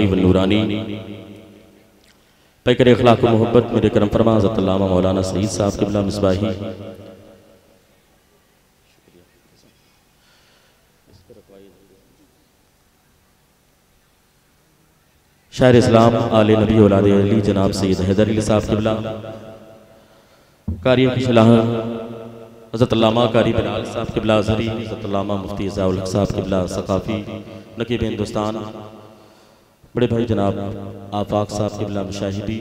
नूरानी पैकर अखलाक मोहब्बत मेरे करम फरमा हज़रत अल्लामा मौलाना सईद साहब क़िबला मिसबाही शायर इस्लाम आले नबी औलाद अली जनाब सैयद हैदर अली साहब क़िबला कारी शलाह हज़रत अल्लामा कारी बिलाल साहब क़िबला अज़हरी हज़रत अल्लामा मुफ्ती ज़ियाउल हक़ साहब क़िबला सक़ाफ़ी नकीब हिंदुस्तान बड़े भाई जनाब आफाक साहब क़िबला मुशाहिदी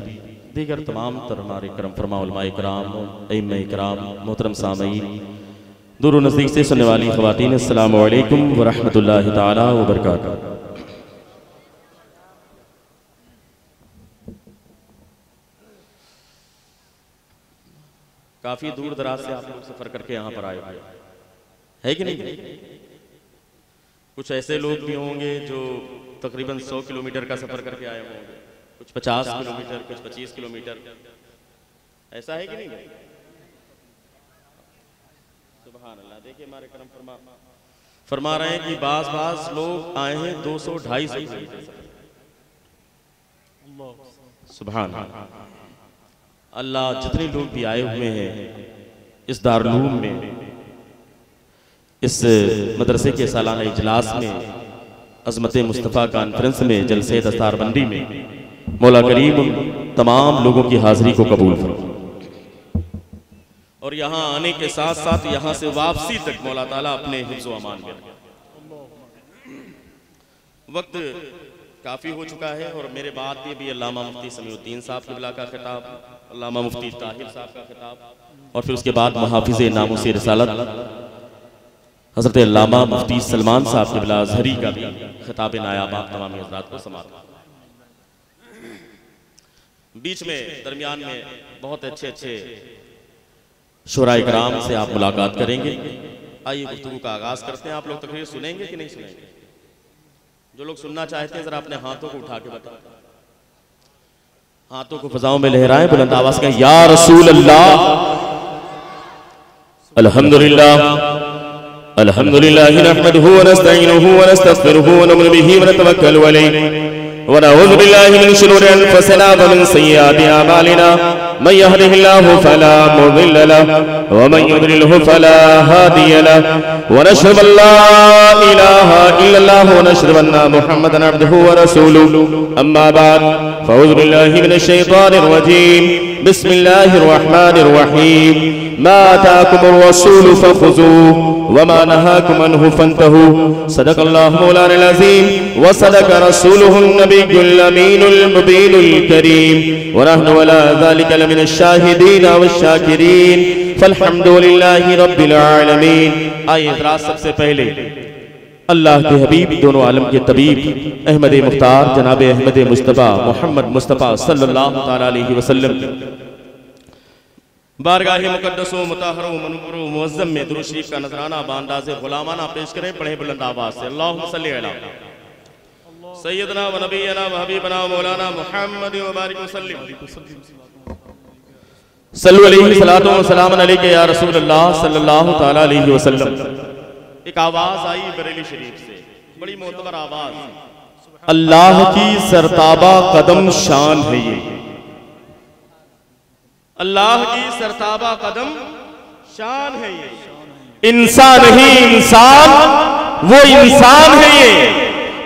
दीगर तमाम तर हमारे करम फरमा उलमाए कराम अइम्मे कराम मोहतरम सामईन दूर नज़दीक से सुनने वाली ख़वातीन अस्सलामु अलैकुम व रहमतुल्लाहि ताला व बरकातहू। काफी दूर दराज से आप लोग सफर करके यहाँ पर आए हुए है कि नहीं? कुछ ऐसे लोग भी होंगे जो तकरीबन 100 किलोमीटर का सफर करके आए होंगे, कुछ 50 किलोमीटर, कुछ 25 किलोमीटर, ऐसा है कि नहीं? सुभान अल्लाह। देखिए हमारे करम फरमा रहे हैं कि बास लोग आए हैं 200-250 किलोमीटर। सुभान अल्लाह। जितने लोग भी आए हुए हैं इस दारुल में, इस मदरसे के सालाना इजलास में, अज़मत मुस्तफ़ा कॉन्फ्रेंस में, जलसे दस्तारबंदी में, मौला करीम तमाम लोगों की हाजिरी को कबूल फरमाए और यहाँ आने के साथ साथ यहाँ से वापसी तक मौला ताला अपने हिफ्ज़ व अमान में रखे। वक्त काफ़ी हो चुका है और मेरे बाद ये भी अल्लामा मुफ्ती समीउद्दीन साहब क़िबला का खिताब, अल्लामा मुफ्ती ताहिर साहब का खिताब और फिर उसके बाद मुहाफ़िज़े नामुस रिसालत हज़रत अल्लामा मुफ्ती सलमान साहब क़िबला अज़हरी का भी खिताब नायाब तमाम हज़रात को समाप्त। बीच में दरमियान में बहुत अच्छे शुराए कराम से आप मुलाकात करेंगे। आइए गुफ्तगू का आगाज़ करते हैं। आप लोग तकरीर सुनेंगे कि नहीं सुनेंगे? जो लोग सुनना चाहते हैं जरा अपने हाथों को उठा के बताएं, हाथों को फ़ज़ाओं में लहराएं, बुलंद आवाज़ कहें या रसूल अल्लाह। अल्हम्दुलिल्लाह अल्हम्दुलिल्लाहि नहमदुहु व नस्तईनुहु व नस्तगफिरुहु व नु'मिनु बिही व नतवक्कलु अलैहि व नऊज़ु बिल्लाहि मिन शुरूरि अनफुसिना व मिन सय्यिआति अमालिना मन यहदिहिल्लाहु फला मुदिल्ल लहु व मन युद्लिलहु फला हादिय लहु व नशहदु अल्ला इलाहा इल्लल्लाह व नशहदु अन्ना मुहम्मदन अब्दुहु व रसूलुहु अम्मा बाद फ़अऊज़ु बिल्लाहि मिनश शैतानिर रजीम बिस्मिल्लाहिर रहमानिर रहीम मा आताकुमुर रसूलु फ़ख़ुज़ूहु व मा नहाकुम अन्हु फ़न्तहू सदक़ल्लाहु मौलाना अज़ीम व सदक़ रसूलुहुन नबियुल अमीनुल मुबीनुल करीम व नहनु अला ज़ालिका लमिनश शाहिदीन वश्शाकिरीन फ़ल्हम्दुलिल्लाहि रब्बिल आलमीन। आइए हज़रात, सबसे पहले अल्लाह के हबीब दोनों आलम के तबीब अहमद मुख्तार जनाब अहमद मुस्तफ़ा मोहम्मद मुस्तफ़ा सल्लल्लाहु तआला अलैहि वसल्लम बारगाह मुक़द्दसो मुताहरो मनूरो मुअज़्ज़म में दुरूद शरीफ का नजराना बांदाज़े गुलामाना पेश करें। पढ़े बुलंद आवाज़ से अल्लाहुम्मा सल्ली अला सय्यदना व नबियना व हबीबना व मौलाना मुहम्मद व बारिक वसल्लिम सल्लु अलैहि सलातो व सलाम अलैका या रसूल अल्लाह सल्लल्लाहु तआला अलैहि वसल्लम। एक आवाज़ आई बरेली शरीफ से, बड़ी मोतबर आवाज़। अल्लाह की सरताबा कदम शान है ये, अल्लाह की सरताबा कदम शान है ये। इंसान ही इंसान, वो इंसान है ये।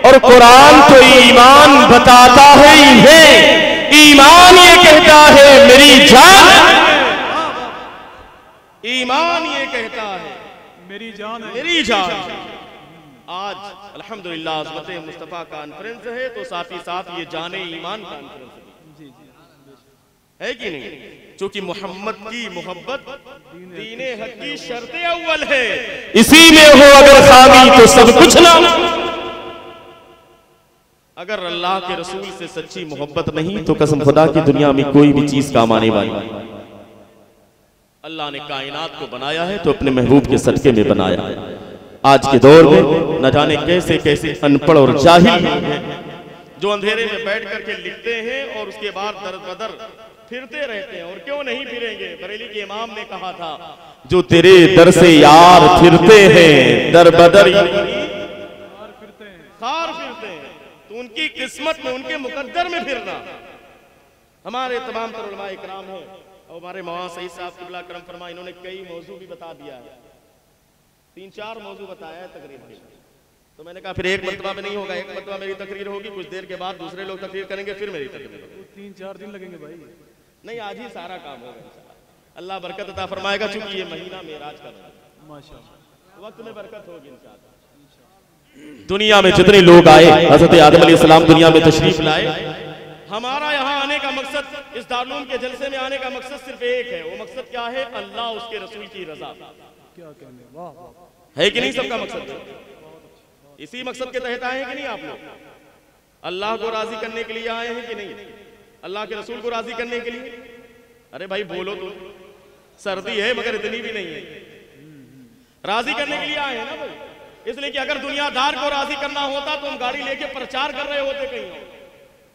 और कुरान तो ईमान बताता है इन्हें, ईमान ये कहता है मेरी जान, ईमान ये कहता है मेरी जान, मेरी जान। आज अल्हम्दुलिल्लाह अज़मत मुस्तफ़ा कॉन्फ्रेंस है तो साथ ही साथ ये जाने ईमान कॉन्फ्रेंस है कि नहीं? क्योंकि मोहम्मद की मोहब्बत दीने हक की शर्त अव्वल है। इसी में हो अगर खामी तो सब कुछ ना। अगर अल्लाह के रसूल से सच्ची मोहब्बत नहीं तो कसम खुदा की दुनिया में कोई भी चीज काम आने वाली। अल्लाह ने कायनात को बनाया है तो अपने महबूब के सदके में बनाया है। आज के दौर में न जाने कैसे कैसे अनपढ़ और जाहिल जो अंधेरे में बैठ करके लिखते हैं और उसके बाद दर बदर फिरते रहते हैं। और क्यों नहीं फिरेंगे? बरेली के इमाम ने कहा था जो तेरे दर से यार फिरते हैं दर बदर खार फिरते हैं, उनकी किस्मत में, उनके मुकद्दर में फिरना। हमारे तमाम तर उलमा इकराम हैं और हमारे मौलाना सईद साहब क़िबला करम फरमा, इन्होंने कई मौजू भी बता दिया है, 3-4 मौजू बताया है तकरीर के। तो मैंने कहा फिर एक मरतबा में नहीं होगा, एक मरतबा मेरी तकरीर होगी, कुछ देर के बाद दूसरे लोग तकरीर करेंगे, फिर मेरी तकरीर होगी। 3-4 दिन लगेंगे भाई। नहीं, आज ही सारा काम होगा, अल्लाह बरकत अता फरमाएगा, चूंकि ये महीना मेराज का है, माशाअल्लाह वक्त में बरकत होगी इंशाअल्लाह। दुनिया में जितने लोग आए, हज़रत आदम अलैहिस्सलाम दुनिया में तशरीफ लाए। हमारा यहाँ आने का मकसद, इस दारुल के जलसे में आने का मकसद सिर्फ एक है। वो मकसद क्या है? अल्लाह उसके रसूल की रजा। क्या कहने, वाह वाह, है कि नहीं? सबका मकसद इसी मकसद के तहत आए हैं कि नहीं आप लोग? अल्लाह को राजी करने के लिए आए हैं कि नहीं? अल्लाह के रसूल को राजी करने के लिए? अरे भाई बोलो तो, सर्दी है मगर इतनी भी नहीं है। राजी करने के लिए आए हैं ना भाई, इसलिए कि अगर दुनियादार को राजी करना होता तो हम गाड़ी लेके प्रचार कर रहे होते कहीं।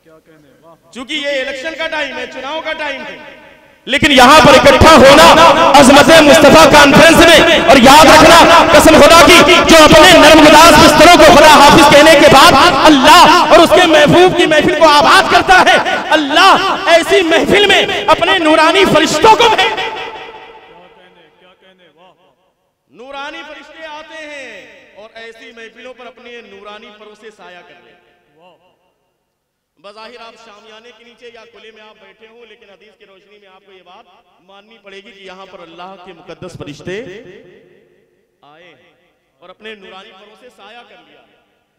क्या कहने, वाह। चूंकि ये इलेक्शन का टाइम है, चुनाव का टाइम है, लेकिन यहाँ पर इकट्ठा होना अज़मत मुस्तफा कॉन्फ्रेंस में, और याद रखना कसम खुदा की, जो अपने नर्मदास बिस्तरों को खुदा हाफिज कहने के बाद अल्लाह और उसके महबूब की महफिल को आबाद करता है, अल्लाह ऐसी महफिल में अपने नूरानी फरिश्तों को नूरानी फरिश्ते आते हैं और ऐसी महफिलों पर अपने नूरानी परों से साया कर लेते हैं। बज़ाहिर आप शामियाने के नीचे या खुले में आप बैठे हो, लेकिन हदीस की रोशनी में आपको ये बात माननी पड़ेगी कि यहाँ पर अल्लाह के मुकद्दस फरिश्ते आए और अपने नूरानी परों से साया कर लिया।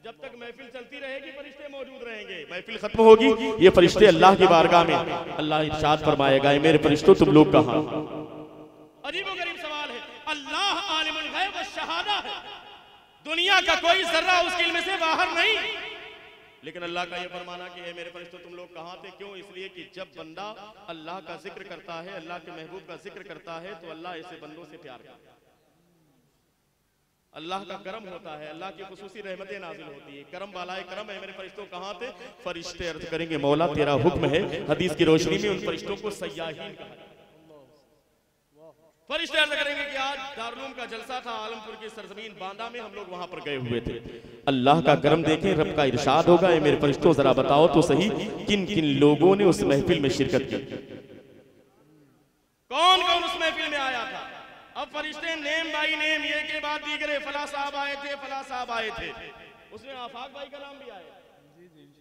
जब तक महफिल चलती रहेगी फरिश्ते मौजूद रहेंगे, महफिल खत्म होगी, ये फरिश्ते अल्लाह की बारगाह में अल्लाह इरशाद फरमाएगा, मेरे फरिश्तों तुम लोग कहाँ? अजीबोगरीब सवाल है। अल्लाह आलिमुल गैब व शहादा है, दुनिया का कोई जर्रा उसके इल्म से बाहर नहीं, लेकिन अल्लाह का ये फरमाना कि मेरे फरिश्तों तुम लोग कहाँ थे? क्यों? इसलिए कि जब बंदा अल्लाह का जिक्र करता है, अल्लाह के महबूब का जिक्र करता है, तो अल्लाह ऐसे बंदों से प्यार करता है, अल्लाह का करम होता है, अल्लाह की खुसूसी रहमतें नाजिल होती है। करम वालाए करम है, मेरे फरिश्तों कहाँ थे? फरिश्ते अर्ज करेंगे मौला तेरा हुक्म है। हदीस की रोशनी में उन फरिश्तों को सय्याहीन कहा है। फरिश्ते अर्ज करेंगे कि आज दारुल का जलसा था, आलमपुर की सरजमीन बांदा में, हम लोग वहां पर गए हुए थे। अल्लाह का करम देखें, रब का इरशाद होगा, मेरे फरिश्तों जरा बताओ तो सही, किन किन लोगों ने उस महफिल में शिरकत की? कौन कौन उस महफिल में आया था? अब फरिश्ते नेम बाई नेम, ये के बाद दीगरे, फला साहब आए थे, फला साहब आए थे, उसमें आफाक भाई का नाम भी आया,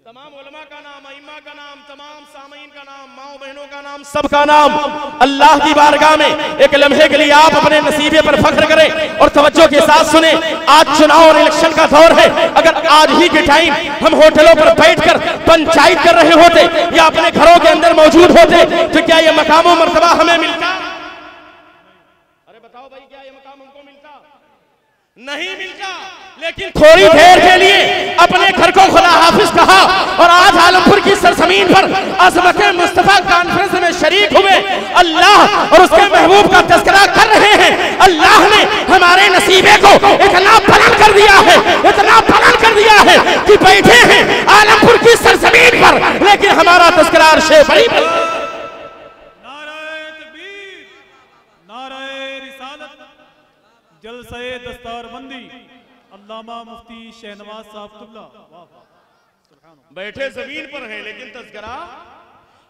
तमाम उलमा का नाम, अइम्मा का नाम, तमाम सामीन का नाम, माओ बहनों का नाम, सबका नाम अल्लाह की बारगाह में एक लम्हे के लिए आप अपने नसीबे पर फख्र करें और तवज्जो के साथ सुने। आज चुनाव और इलेक्शन का दौर है। अगर आज ही के टाइम हम होटलों पर बैठकर पंचायत कर रहे होते या अपने घरों के अंदर मौजूद होते, तो क्या ये मकाम और मर्तबा हमें मिलता? अरे बताओ भाई, क्या ये मकाम हमको मिलता? नहीं मिलता। लेकिन थोड़ी देर के लिए अपने घर को खुदा हाफिज कहा और आज आलमपुर की सरजमीन पर अज़मत मुस्तफा कॉन्फ्रेंस में शरीक हुए, अल्लाह और उसके महबूब का तज़किरा कर रहे हैं। अल्लाह ने हमारे नसीबे को इतना बुलंद कर दिया है, इतना बुलंद कर दिया है कि बैठे हैं आलमपुर की सरजमीन पर, लेकिन हमारा तज़किरा अर्शे बरी पर। जलसे दस्तारबंदी अल्लामा मुफ्ती शहनवाज साहब क़िबला बैठे जमीन पर हैं, लेकिन तज़किरा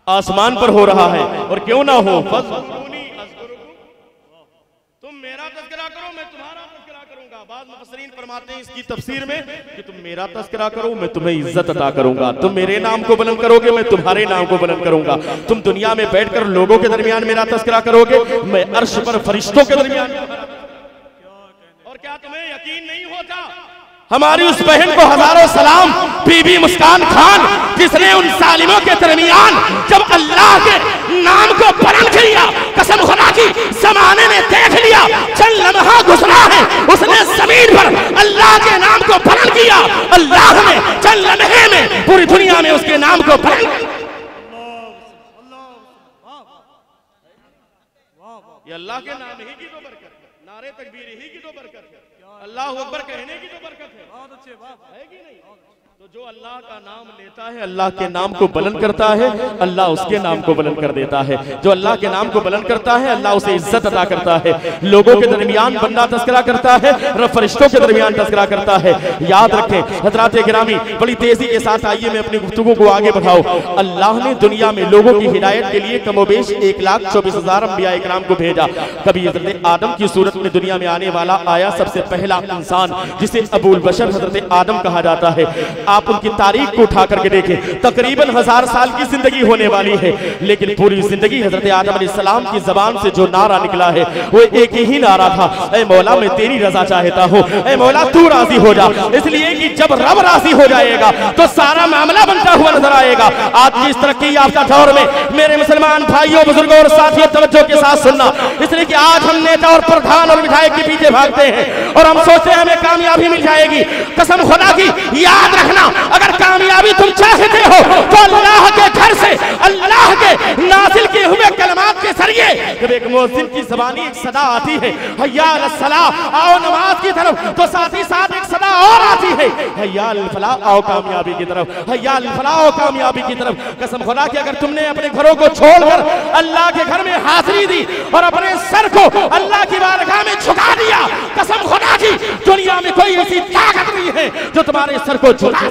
आसमान पर हो रहा है। और क्यों ना हो, तुम मेरा तज़किरा करो, मैं तुम्हारा तज़किरा करूंगा। बाद मुफस्सिरीन फरमाते हैं इसकी तफसीर में कि तुम मेरा तज़किरा करो, मैं तुम्हें इज्जत अता करूंगा। तुम मेरे नाम को बुलंद करोगे, मैं तुम्हारे नाम को बुलंद करूंगा। तुम दुनिया में बैठकर लोगों के दरमियान मेरा तज़किरा करोगे, मैं अर्श पर फरिश्तों के दरमियान। और क्या तुम्हें यकीन नहीं होता? हमारी उस बहन को हजारों सलाम, बीबी मुस्कान खान, जिसने उन सालिमों के दरमियान जब अल्लाह के नाम को बुलंद किया, कसम खुदा की ज़माने ने देख लिया, चंद लम्हा गुज़रा है, उसने ज़मीन पर अल्लाह के नाम को बुलंद किया। अल्लाह ने चंद लम्हे में पूरी दुनिया में उसके नाम को बुलंद। ये अल्लाह के नाम ही की तो बरकत है, नारे तकबीर ही की तो बरकत है, अल्लाह अकबर कहने की तो बरकत है। बहुत अच्छे, वाह, है कि नहीं? तो जो अल्लाह का नाम लेता है, अल्लाह के नाम को बुलंद करता है, अल्लाह उसके नाम को बुलंद कर देता है। जो अल्लाह के नाम को बुलंद करता है, अल्लाह उसे इज्जत अता करता है। लोगों के दरमियान बंदा तस्करा करता है, रब फरिश्तों के दरमियान तस्करा करता है। याद रखें हजरात गिरामी, बड़ी तेजी के साथ आइए मैं अपनी गुफ्तगू को आगे बढ़ाऊं। अल्लाह ने दुनिया में लोगों की हिदायत के लिए कमोबेश 1,24,000 अंबिया इकराम को भेजा। कभी हजरत आदम की सूरत में दुनिया में आने वाला आया सबसे पहला इंसान, जिसे अबुल बशर हजरत आदम कहा जाता है। आप उनकी तारीख को उठा करके देखें, तकरीबन 1000 साल की जिंदगी होने वाली है, लेकिन पूरी जिंदगी हजरत आदम अलैहिस्सलाम की जबान से जो नारा निकला है वो एक ही नारा था, ऐ मौला मैं तेरी रजा चाहता हूँ, ऐ मौला तू राजी हो जा। इसलिए कि जब रब राजी हो जाएगा तो सारा मामला बनता हुआ नजर आएगा। आज की इस तरक्की याफ्ता दौर में मेरे मुसलमान भाइयों, बुजुर्गों और साथियों, तवज्जो के साथ सुनना, इसलिए कि आज हम नेता और प्रधान और विधायक के पीछे भागते हैं और हम सोचते हैं हमें कामयाबी मिल जाएगी। कसम खुदा की याद रखना, अगर कामयाबी तुम चाहते हो तो अल्लाह के घर से, अल्लाह के नाजिल किए हुए कलमात के जरिए जब एक मुअज्जिन की ज़बानी एक सदा आती है, हय्या अल सलाह, आओ नमाज की तरफ, तो साथ ही साथ एक सदा और आती है, हय्या अल फलाह, आओ कामयाबी की तरफ, हय्या अल फलाह, आओ कामयाबी की तरफ। कसम खुदा की अगर तुमने अपने घरों को छोड़कर अल्लाह के घर में हाजिरी दी और अपने सर को अल्लाह की बारगाह में झुका दिया, कसम खुदा की दुनिया में कोई ऐसी ताकत नहीं है जो तुम्हारे सर को झुका।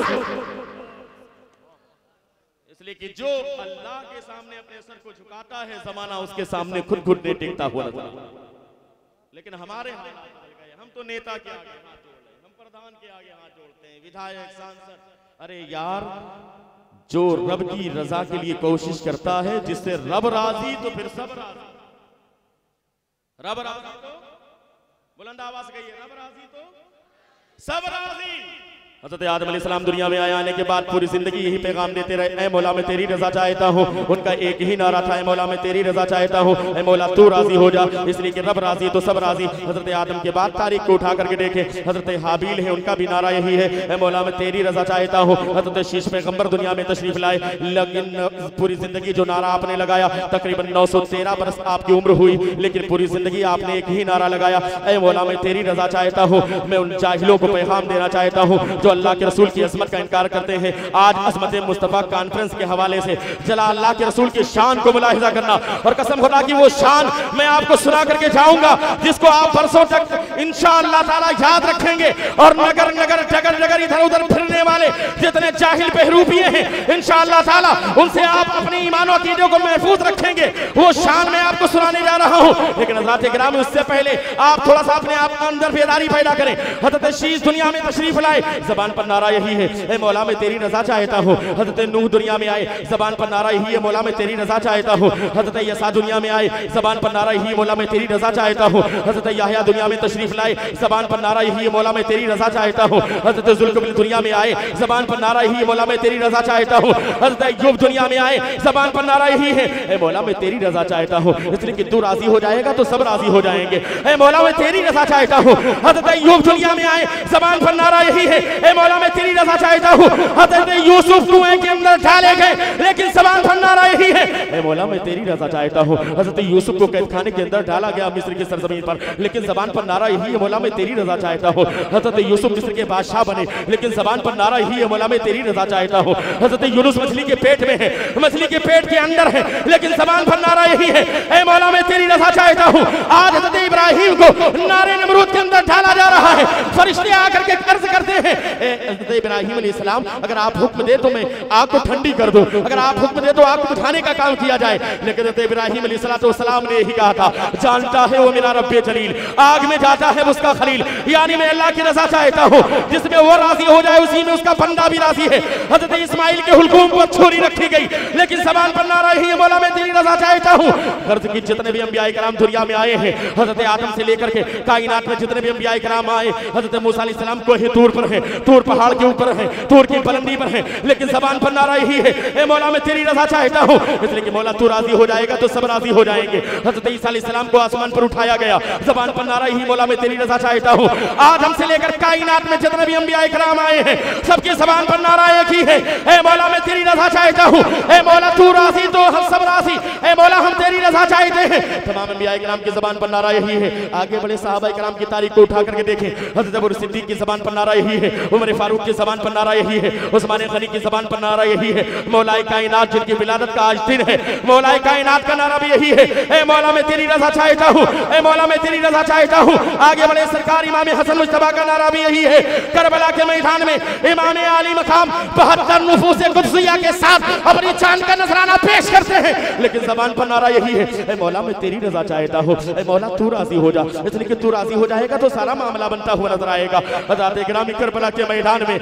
इसलिए कि जो अल्लाह के सामने अपने सर को झुकाता है, जमाना उसके सामने खुद घुटने टेकता हुआ नजर आता है। लेकिन हमारे हालात बदल गए, हम तो नेता के आगे हाथ जोड़ रहे हैं, हम प्रधान के आगे हाथ जोड़ते हैं, विधायक, सांसद। अरे यार, जो रब की रजा के लिए कोशिश करता है, जिससे रब राजी तो फिर सब राजी। रब राजी तो बुलंद आवाज कहिए, रब राजी तो सब राजी। हज़रत आदम अलैहिस्सलाम दुनिया में आने के बाद पूरी जिंदगी यही पैगाम देते रहे, ऐ मौला मैं तेरी रजा चाहता हूँ। उनका एक ही नारा था, ऐ मौला मैं तेरी रजा चाहता हूँ, ऐ मौला तू राजी हो जा। इसलिए कि रब राजी तो सब राजी। हज़रत आदम के बाद तारीख को उठा करके देखें, हज़रत हाबील है, उनका भी नारा यही है, ऐ मौला मैं तेरी रजा चाहता हूँ। हज़रत शीश पैगंबर दुनिया में तशरीफ लाए, लेकिन पूरी जिंदगी जो नारा आपने लगाया, तकरीबन 913 बरस आपकी उम्र हुई, लेकिन पूरी जिंदगी आपने एक ही नारा लगाया, ऐ मौला मैं तेरी रजा चाहता हूँ। मैं उन जाहिलों को पैगाम देना चाहता हूँ जो अल्लाह के रसूल की अज़मत का इनकार करते हैं। आज अज़मत मुस्तफ़ा कॉन्फ्रेंस के हवाले से जला अल्लाह के रसूल की शान को मुलाहिजा करना, और कसम खुदा की वो शान मैं आपको सुना करके जाऊंगा जिसको आप बरसों तक इंशाअल्लाह ताला याद रखेंगे। और नगर नगर जगर जगर इधर उधर फिरने वाले जितने जाहिल बहरूपिये हैं, इंशाअल्लाह ताला उनसे आप अपनी ईमान और अकीदे को महफूज रखेंगे। वो शान मैं आपको सुनाने जा रहा हूँ, लेकिन हज़रात गिरामी उससे पहले आप थोड़ा सा अपने आप अंदर बेदारी पैदा करें। हज़रत शीश दुनिया में तशरीफ लाए, जबान पर नारा यही है, ऐ मौला मैं तेरी रजा चाहता हूँ। हज़रत नूह दुनिया में आए, जबान पर नारा यही है, मौला मैं तेरी रजा चाहता हूँ। हज़रत यसा दुनिया में आए, जबान पर नारा यही है, मौला मैं तेरी रजा चाहता हूँ। हज़रत याहया दुनिया में तशरीफ लाए, जबान पर नारा यही है, मौला मैं तेरी रजा चाहता हूँ। हज़रत ज़ुल्क़िफ़्ल दुनिया में आए, जबान पर नारा यही है, मौला मैं तेरी रजा चाहता हूँ। हज़रत अय्यूब दुनिया में आए, जबान पर नारा यही है, ऐ मौला मैं तेरी रजा चाहता हूँ। इसलिए कि तू राजी हो जाएगा तो सब राजी हो जाएंगे, ऐ मौला मैं तेरी रजा चाहता हूँ। हज़रत अय्यूब दुनिया में आए, जबान पर नारा यही है, ऐ मौला मैं तेरी रजा चाहता हूँ। हज़रत यूसुफ कुएं के अंदर डाले गए, लेकिन ज़बान पर नारा यही है, ऐ मौला मैं तेरी रजा चाहता हूँ। हज़रत यूसुफ को कैद खाने के अंदर डाला गया मिस्र की सरजमीन पर, लेकिन ज़बान पर नारा यही है, मौला मैं तेरी रजा चाहता हूँ। हज़रत यूसुफ मिस्र के बादशाह बने, लेकिन ज़बान पर नारा यही है, मौला मैं तेरी रजा चाहता हूँ। हज़रत यूनुस मछली के पेट में है, मछली के पेट के अंदर है, लेकिन ज़बान पर नारा यही है, ऐ मौला मैं तेरी रजा चाहता हूँ। आज हज़रत इब्राहिम को नारे नमरूद के अंदर डाला जा रहा है, फरिश्ते आकर के अर्ज करते हैं, हज़रत इब्राहिम अलैहिस्सलाम अगर आप हुक्म दे तो मैं आग को ठंडी कर दूं, अगर आप हुक्म दे तो आग को बुझाने का काम किया जाए। लेकिन हज़रत इब्राहिम अलैहिस्सलाम ने यही कहा था, जानता है वो मेरा रब्बे जलील, आग में जाता है उसका खलील, यानी मैं अल्लाह की रजा चाहता हूँ, जिसमें वो राजी हो जाए उसी में उसका बंदा भी राजी है। हज़रत इस्माइल के हुल्कूम पर छुरी रखी गई, लेकिन ज़बान पर नारा यही है, मौला मैं तेरी रजा चाहता हूँ। गर्ज की जितने भी अंबिया किराम दुनिया में आए हैं, हज़रत आदम से लेकर के कायनात में जितने भी अंबिया किराम आए, हज़रत मूसा अलैहिस्सलाम को तूर पर है, तूर पहाड़ के ऊपर है, तूर की बुलंदी पर है, लेकिन ज़बान पर नारा यही है, ए मौला मैं तेरी रजा चाहता हूँ। इसलिए कि मौला तू राजी हो जाएगा तो सब राजी हो जाएंगे। हज़रत ईसा अलैहिस्सलाम को आसमान पर उठाया गया, ज़बान पर नारा यही, मौला मैं तेरी रजा चाहता हूँ। आदम से लेकर कायनात में जितने भी अंबिया किराम आए हैं, सबकी ज़बान पर नारा एक ही है, ए मौला मैं तेरी रजा चाहता हूँ। ए मौला तू राजी तो हम सब राजी, ए मौला हम तेरी रजा चाहते हैं। तमाम अंबिया किराम की ज़बान पर नारा यही है। आगे बड़े सहाबा किराम की तारीख को उठा करके देखें, हज़रत अबू सिद्दीक़ की ज़बान पर नारा यही है, उमर फारूक की ज़बान पर नारा यही है, उस्मान गनी की ज़बान पर नारा यही है, मौलाए कायनात जिनकी विलादत का आज दिन है, मौलाए कायनात का नारा भी यही है, ए मौला मैं तेरी रज़ा चाहता हूँ, ए मौला मैं तेरी रज़ा चाहता हूँ। आगे बढ़े सरकार इमाम हसन मुज्तबा का नारा भी यही है। करबला के मैदान में इमाम आली मकाम 72 नुफूस कुद्सिया के साथ अपनी चांद का नजराना पेश करते हैं, लेकिन ज़बान पर नारा यही है, ए मौला मैं तेरी रज़ा चाहता हूँ, ए मौला तू राजी हो जा। इसलिए कि तू राजी हो जाएगा तो सारा मामला बनता हुआ नजर आएगा। हज़रत गिरामी करबला के मैदान में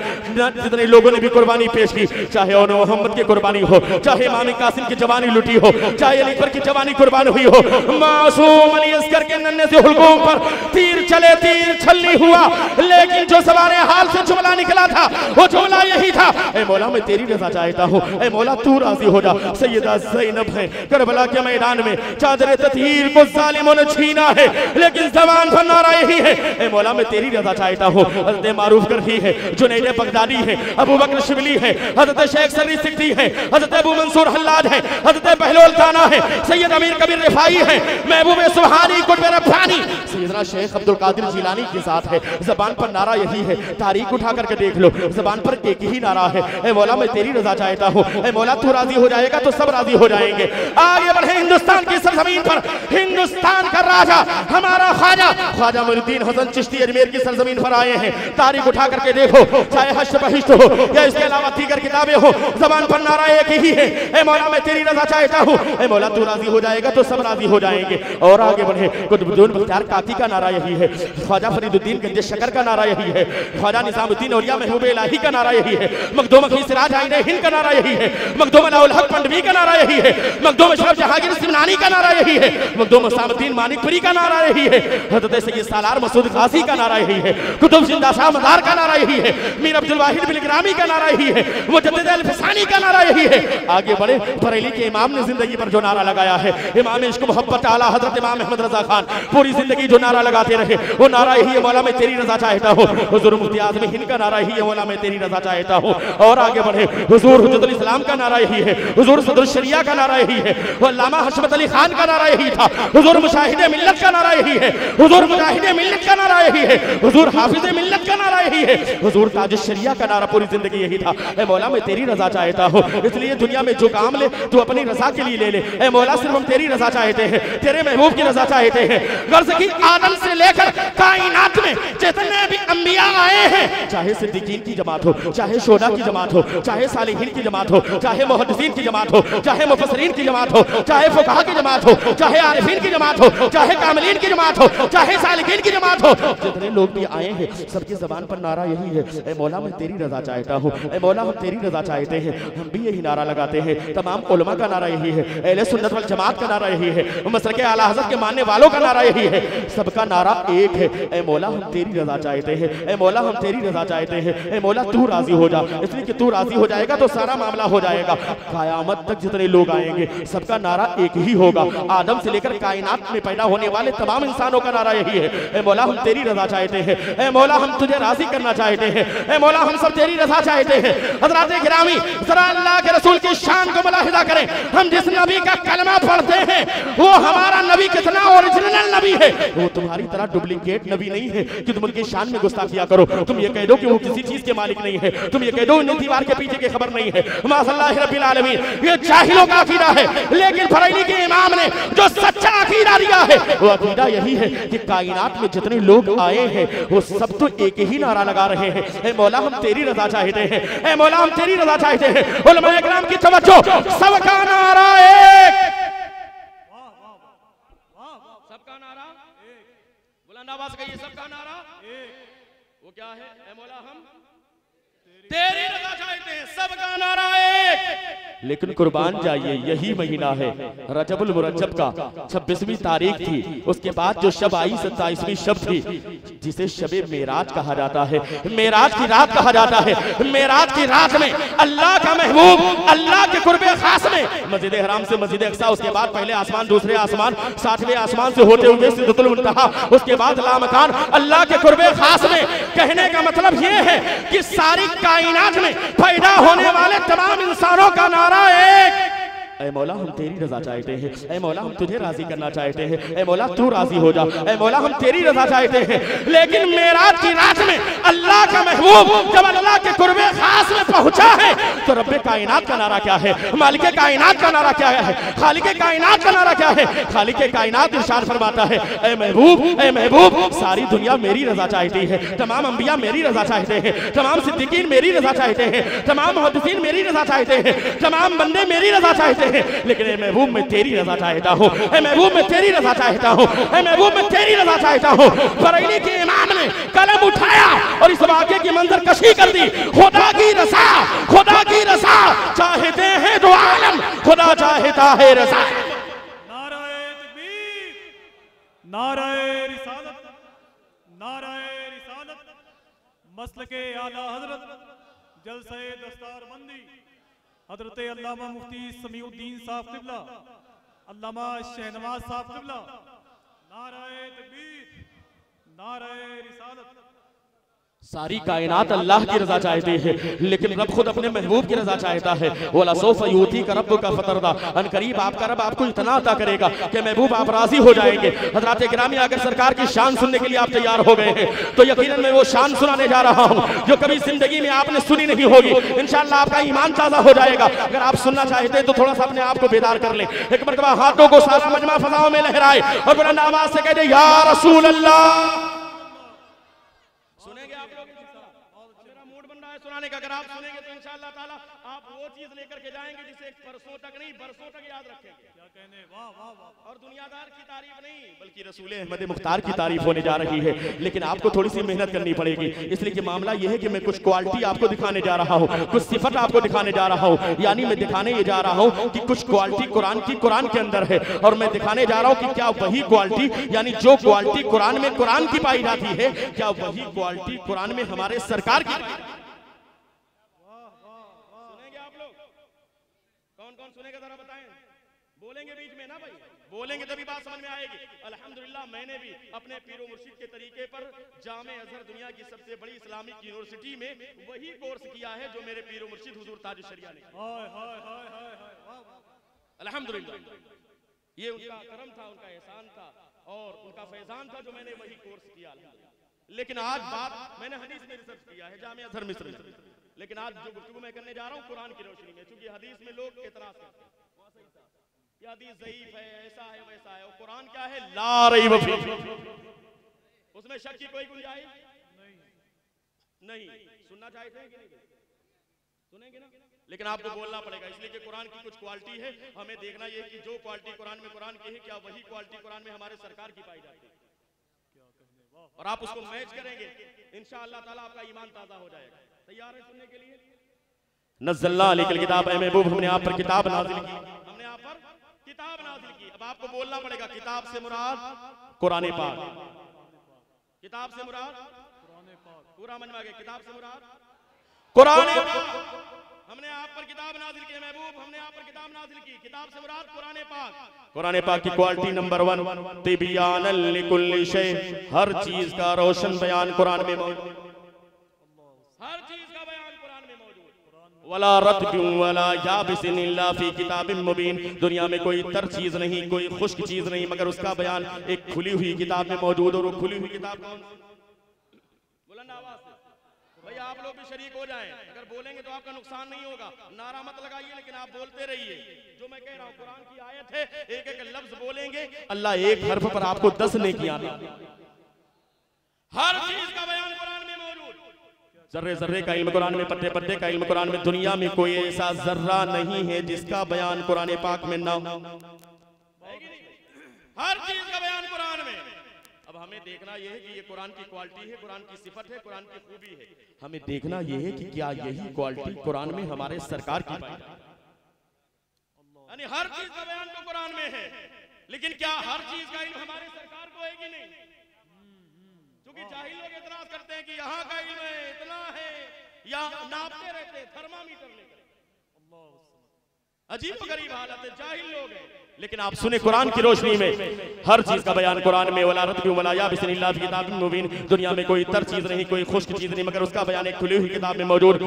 जितने लोगों ने भी कुर्बानी पेश की, चाहे और मोहम्मद की कुर्बानी हो, चाहे इमाम कासिम की जवानी लुटी हो, चाहे अली पर की जवानी कुर्बान हुई हो, मासूम अली असगर के नन्हे से हुल्कों पर तीर चले तीर छलनी हुआ, लेकिन जो सवारे हाल से जुमला निकला था वो जुमला यही था, ए मौला मैं तेरी रज़ा चाहता हूँ, ए मौला तू राजी हो जा। सैयदा ज़ैनब है करबला के मैदान में चादर ततहीर को जालिमों ने छीना है, लेकिन ज़बान पर नारा यही है, ए मौला मैं तेरी रज़ा चाहता हूँ। हज़रत मारूफ करही है, जुनैद बगदादी है, अबू बकर शिबली है, हज़रत शेख सरी सिक्ती है, हज़रत अबू मंसूर हल्लाद है, हज़रत बहलोल ताना है, सैयद अमीर कबीर रिफाई है, महबूब सुबहानी कुतुब रब्बानी सैयदना शेख अब्दुल कादिर जिलानी के साथ है। ज़बान पर नारा यही है, तारीख उठा करके देख लो, ज़बान पर एक ही नारा है, ए मौला मैं तेरी रज़ा चाहता हूँ, ए मौला तू राजी हो जाएगा तो सब राजी हो जाएंगे। आगे बढ़े हिंदुस्तान की सरजमीन पर, हिंदुस्तान का राजा हमारा ख्वाजा मोइनुद्दीन हसन चिश्ती अजमेर की सरजमीन पर आए हैं। तारीख उठा करके देखो, चाहे हश्र बहिश्त हो या इसके अलावा दीगर किताबें हो, ज़बान पर नारा एक ही है, ए मौला मैं तेरी रज़ा चाहता हूँ, ए मौला तू राजी हो जाएगा तो सब राजी हो जाएंगे। और आगे बढ़े कुतुबुद्दीन बख्तियार काकी का नारा यही है, ख्वाजा फरीदुद्दीन गंज शकर का नारा यही है, ख्वाजा निज़ामुद्दीन औलिया महबूब इलाही का नारा यही है, मखदूम अखी सिराज आइने हिंद का नारा यही है, मखदूम अलाउल हक पंडवी का नारा यही है, मखदूम अशरफ जहांगीर सिमनानी का नारा यही है, मखदूम हुसैनुद्दीन मानिकपुरी का नारा यही है, हज़रत सैयद सालार मसूद गाजी का नारा यही है, कुतुब जिंदा शाह मज़ार का नारा यही है, मीर अब्दुल वाहिद बिन गिरामी का नारा यही है, मुजद्दिद अल-फसानी का नारा यही है। आगे बढ़े बरेली के इमाम ने जिंदगी पर जो नारा लगाया है, इमाम इश्क मोहब्बत आला हज़रत इमाम अहमद रज़ा खान पूरी जिंदगी जो नारा लगाते रहे, वो नारा यही है, मौला मैं तेरी रज़ा चाहता हूँ। हुज़ूर मुफ्ती आज़म हिंद का नारा यही है, मौला मैं तेरी रज़ा चाहता हूँ। और आगे बढ़े हुज़ूर हुज्जतुल इस्लाम का नारा यही है, हुज़ूर सदरुल शरिया का नारा यही है, अल्लामा हशमत अली खान का नारा यही था, हुज़ूर मुशाहिदे मिल्लत का नारा यही है, हुज़ूर मुजाहिदे मिल्लत का नारा यही है, हुज़ूर हाफिज़े मिल्लत का नारा यही है, हुज़ूर ताज शरिया का नारा पूरी जिंदगी यही था, ए मौला मैं तेरी रज़ा चाहता हूँ। इसलिए दुनिया में जो काम ले तू अपनी रज़ा के लिए ले ले, ए मौला सिर्फ हम तेरी रज़ा चाहते हैं, तेरे महबूब की रज़ा चाहते हैं। गर्ज की आदम से लेकर कायनात में जितने भी अंबिया आए हैं, चाहे सिद्दीकीन की जमात हो, चाहे शोदा की जमात हो, चाहे सालिहीन की जमात हो, चाहे मुहद्दिसीन की जमात हो, चाहे मुफस्सिरीन की जमात हो, चाहे फुक़हा की जमात हो, चाहे आरिफीन की जमात हो, चाहे कामिलीन की जमात हो, चाहे सालिकीन की जमात हो, जितने लोग भी आए हैं सबकी ज़बान पर नारा यही है, ए मौला मैं तेरी रज़ा चाहता हूँ, ए मौला हम तेरी रज़ा चाहते हैं। हम भी यही नारा लगाते हैं, तमाम उलमा का नारा यही है, अहले सुन्नत वल जमात का नारा यही है, मसलक आला हज़रत के मानने वालों का नारा यही है, सबका नारा एक है, ए मौला हम तेरी रज़ा चाहते हैं, ए मौला हम तेरी रज़ा चाहते हैं, ए मौला तू राज़ी हो जा। इसलिए कि तू राज़ी हो जाएगा तो सारा मामला हो जाएगा। क़यामत तक जितने लोग आएंगे सबका नारा एक ही होगा, आदम से लेकर कायनात में पैदा होने वाले तमाम इंसानों का नारा यही है, ए मौला हम तेरी रज़ा चाहते हैं, ए मौला हम तुझे राज़ी करना चाहते हैं, ए मौला हम सब तेरी रज़ा चाहते हैं। हज़रात गिरामी ज़रा अल्लाह के रसूल की शान को मुलाहिज़ा करें, हम जिस नबी का कलमा पढ़ते हैं वो हमारा नबी कितना ओरिजिनल नबी है, वो तुम्हारी तरह डुप्लीकेट नबी नहीं है कि तुम उनकी शान में गुस्ताखिया करो। तुम ये कह दो कि वो किसी चीज के मालिक नहीं है, तुम ये कह दो उन्हें दीवार के पीछे की खबर नहीं है। माशअल्लाह रब्बिल आलमीन, ये जाहिलों का अकीदा है, लेकिन बरेली के इमाम ने जो सच्चा अकीदा दिया है वो अकीदा यही है कि कायनात में जितने लोग आए हैं वो सब तो एक ही नारा लगा रहे हैं, ए मौला हम तेरी रज़ा चाहते हैं, ए मौला हम तेरी रज़ा चाहते हैं। उलमाए किराम की तवज्जो, सबका नारा एक, सबका नारा बुलंद आवाज कहिए, सबका नारा वो क्या है, ए मौला हम तेरी रज़ा चाहते हैं, सबका नारा एक। लेकिन कुर्बान जाइए, यही महीना है रजबुल मुरज्जब का 26वीं तारीख थी, उसके बाद जो शब आई 27वीं शब थी, जिसे शबे मेराज कहा जाता है, मेराज की रात कहा जाता है। मेराज की रात में अल्लाह का महबूब अल्लाह के कुर्बे खास में मस्जिद हराम से मस्जिद अक्सा, उसके बाद पहले आसमान, दूसरे आसमान, 7वें आसमान से होते हुए सिदरतुल मुंतहा, उसके बाद लामकान, अल्लाह के कुर्बे खास में। कहने का मतलब यह है कि सारी कायनात में पैदा होने वाले तमाम इंसानों का नारा एक, ऐ मौला हम तेरी रजा चाहते हैं, ऐ मौला हम तुझे राजी करना चाहते हैं, ऐ मौला तू राजी हो जा, ऐ मौला हम तेरी रजा चाहते हैं। लेकिन मेराज की रात में अल्लाह का महबूब जब अल्लाह के कुर्बे खास में पहुंचा है तो रब्बे कायनात का नारा क्या है, मालिके कायनात का नारा क्या है, खालिके कायनात का नारा क्या है? खालिके कायनात इरशाद फरमाता है, ऐ महबूब सारी दुनिया मेरी रजा चाहती है, तमाम अंबिया मेरी रजा चाहते हैं, तमाम सिद्दीकीन मेरी रजा चाहते हैं, तमाम मुहद्दिसीन मेरी रजा चाहते हैं, तमाम बंदे मेरी रजा चाहते हैं, लेकिन ए महबूब मैं तेरी रजा चाहता हूँ, ए महबूब मैं तेरी रजा चाहता हूँ, ए महबूब मैं तेरी रजा चाहता हूँ। बरेली के इमाम ने कलम उठाया और इस वाक़े की मंजर कशी कर दी। खुदा की रजा, खुदा की रजा चाहते हैं दो आलम, खुदा चाहता है रजा। नाराए तकबीर, नाराए रिसालत, नाराए रिसालत, मसलके आला हजरत जलसे दस्तारबंदी हजरत अल्लामा मुफ्ती समीउद्दीन साहब क़िबला, अल्लामा शहनवाज साहब क़िबला। नाराए तकबीर, नाराए रिसालत। सारी कायनात अल्लाह की रजा चाहती है, लेकिन रब खुद अपने महबूब की रजा चाहता है। वला सौफ़ यूती का रब का फतरदा, अनकरीब आपका रब आपको इतना अता करेगा कि महबूब आप राजी हो जाएंगे। हज़रात गिरामी अगर सरकार की शान सुनने के लिए आप तैयार हो गए हैं तो यकीनन मैं वो शान सुनाने जा रहा हूँ जो कभी जिंदगी में आपने सुनी नहीं होगी। इंशाअल्लाह आपका ईमान ताज़ा हो जाएगा। अगर आप सुनना चाहते हैं तो थोड़ा सा अपने आप को बेदार कर ले। एक मरतबा हाथों को सारा मजमा फजाओं में लहराए और बुलंद आवाज से कह दे या रसूल अल्लाह। सुनाने का अगर आप सुनेंगे तो इंशाअल्लाह ताला आप वो चीज लेकर के जाएंगे जिसे परसों तक नहीं बरसों तक याद रखेंगे। क्या कहने, वाह वाह वाह। और दुनियादार की तारीफ नहीं बल्कि रसूल अहमद मुख्तार की तारीफ होने जा रही है। लेकिन आपको थोड़ी सी मेहनत करनी पड़ेगी, इसलिए कि मामला यह है कि मैं कुछ क्वालिटी आपको दिखाने जा रहा हूँ, कुछ सिफत आपको दिखाने जा रहा हूँ। यानी मैं दिखाने ये जा रहा हूँ कि कुछ क्वालिटी कुरान के अंदर है और मैं दिखाने जा रहा हूँ कि क्या वही क्वालिटी यानी जो क्वालिटी कुरान में कुरान की पाई जाती है, क्या वही क्वालिटी कुरान में हमारे सरकार की। कौन सुनेगा जरा बताएं, बोलेंगे बीच में ना भाई, बोलेंगे तभी बात समझ में आएगी। अल्हम्दुलिल्लाह मैंने भी अपने पीरो मुर्शिद के तरीके पर जामे अजहर दुनिया की सबसे बड़ी इस्लामिक यूनिवर्सिटी में वही कोर्स किया है जो मेरे पीरो मुर्शिद हुजूर ताज शरिया ने। अल्हम्दुलिल्लाह ये उनका करम था, उनका एहसान था और उनका फैजान था जो मैंने वही कोर्स किया। लेकिन आज बात मैंने हदीस में रिसर्च किया है जामे अजहर मिस्र में, लेकिन आज जो गुफ्तगू मैं करने जा रहा हूँ कुरान की रोशनी में, क्योंकि हदीस में लोग एतराज करते हैं कि हदीस ज़ईफ है, ऐसा है वैसा है, और कुरान क्या है ला रैब फीह, उसमें शक की कोई गुंजाइश नहीं। सुनना चाहते हैं कि नहीं? सुनेंगे ना, लेकिन आपको बोलना पड़ेगा, इसलिए कि कुरान की कुछ क्वालिटी है, हमें देखना ये कि जो क्वालिटी कुरान की है क्या वही क्वालिटी कुरान में हमारे सरकार की पाई जाती है, और आप उसको मैच करेंगे इंशाअल्लाह ताला आपका ईमान ताजा हो जाएगा। तैयार है सुनने के लिए? नज़्ज़लना अलैकल किताब, ऐ महबूब हमने आप पर किताब नाज़िल की, हमने आप पर किताब नाज़िल की। अब आपको बोलना पड़ेगा किताब से मुराद कुरान पाक, किताब से मुराद पूरा मन में आ गया, किताब से मुराद कुरान पाक। हमने आप पर किताब नाज़िल की महबूब, हमने आप पर किताब नाज़िल की, किताब से मुराद कुरान पाक। कुरान पाक की क्वालिटी नंबर 1 तिबियानल लिकुल्लि शै, हर चीज का रोशन बयान कुरान में मौजूद, हर चीज का बयान कुरान में मौजूद। वला रत्बिन वला याबिसिन इल्ला फी किताबिन मुबीन, दुनिया में कोई तर चीज नहीं, कोई खुश्क चीज नहीं मगर उसका बयान एक खुली हुई किताब में मौजूद। और वो खुली हुई किताब कौन? बुलंद आवाज से भाई आप लोग भी शरीक हो जाएं, अगर बोलेंगे तो आपका नुकसान नहीं होगा, नारा मत लगाइए लेकिन आप बोलते रहिए। जो मैं कह रहा हूँ कुरान की आयत है, एक एक लफ्ज बोलेंगे, अल्लाह एक हर्फ पर आपको 10 नेकियां देगा। हर चीज का बयान कुरान में मौजूद, जर्रे जर्रे का इल्म कुरान में, पत्ते पत्ते का इल्म कुरान में। दुनिया में कोई ऐसा जर्रा नहीं है जिसका बयान कुरान पाक में ना हो, हर चीज का बयान कुरान में। अब हमें देखना यह है कि ये कुरान की क्वालिटी है, कुरान की सिफत है, कुरान की खूबी है। हमें देखना यह है कि क्या यही क्वालिटी कुरान में हमारे सरकार की पाई, यानी हर चीज का बयान तो कुरान में है, लेकिन क्या हर चीज का इल्म हमारे सरकार को है कि नहीं? क्योंकि जाहिल लोग एतराज करते हैं कि यहाँ का इल्म इतना है, या नापते रहते हैं थर्मामीटर लेकर। अजीब गरीब हालत है, जाहिल लोग हैं। लेकिन आप सुने कुरान की रोशनी में हर चीज का बयान कुरान में, वला रत्बी वला याबिसिल्लाह फी किताबिन मुबीन, दुनिया में कोई तर चीज नहीं, कोई खुश्क चीज नहीं, मगर उसका बयान एक खुली हुई किताब में मौजूद।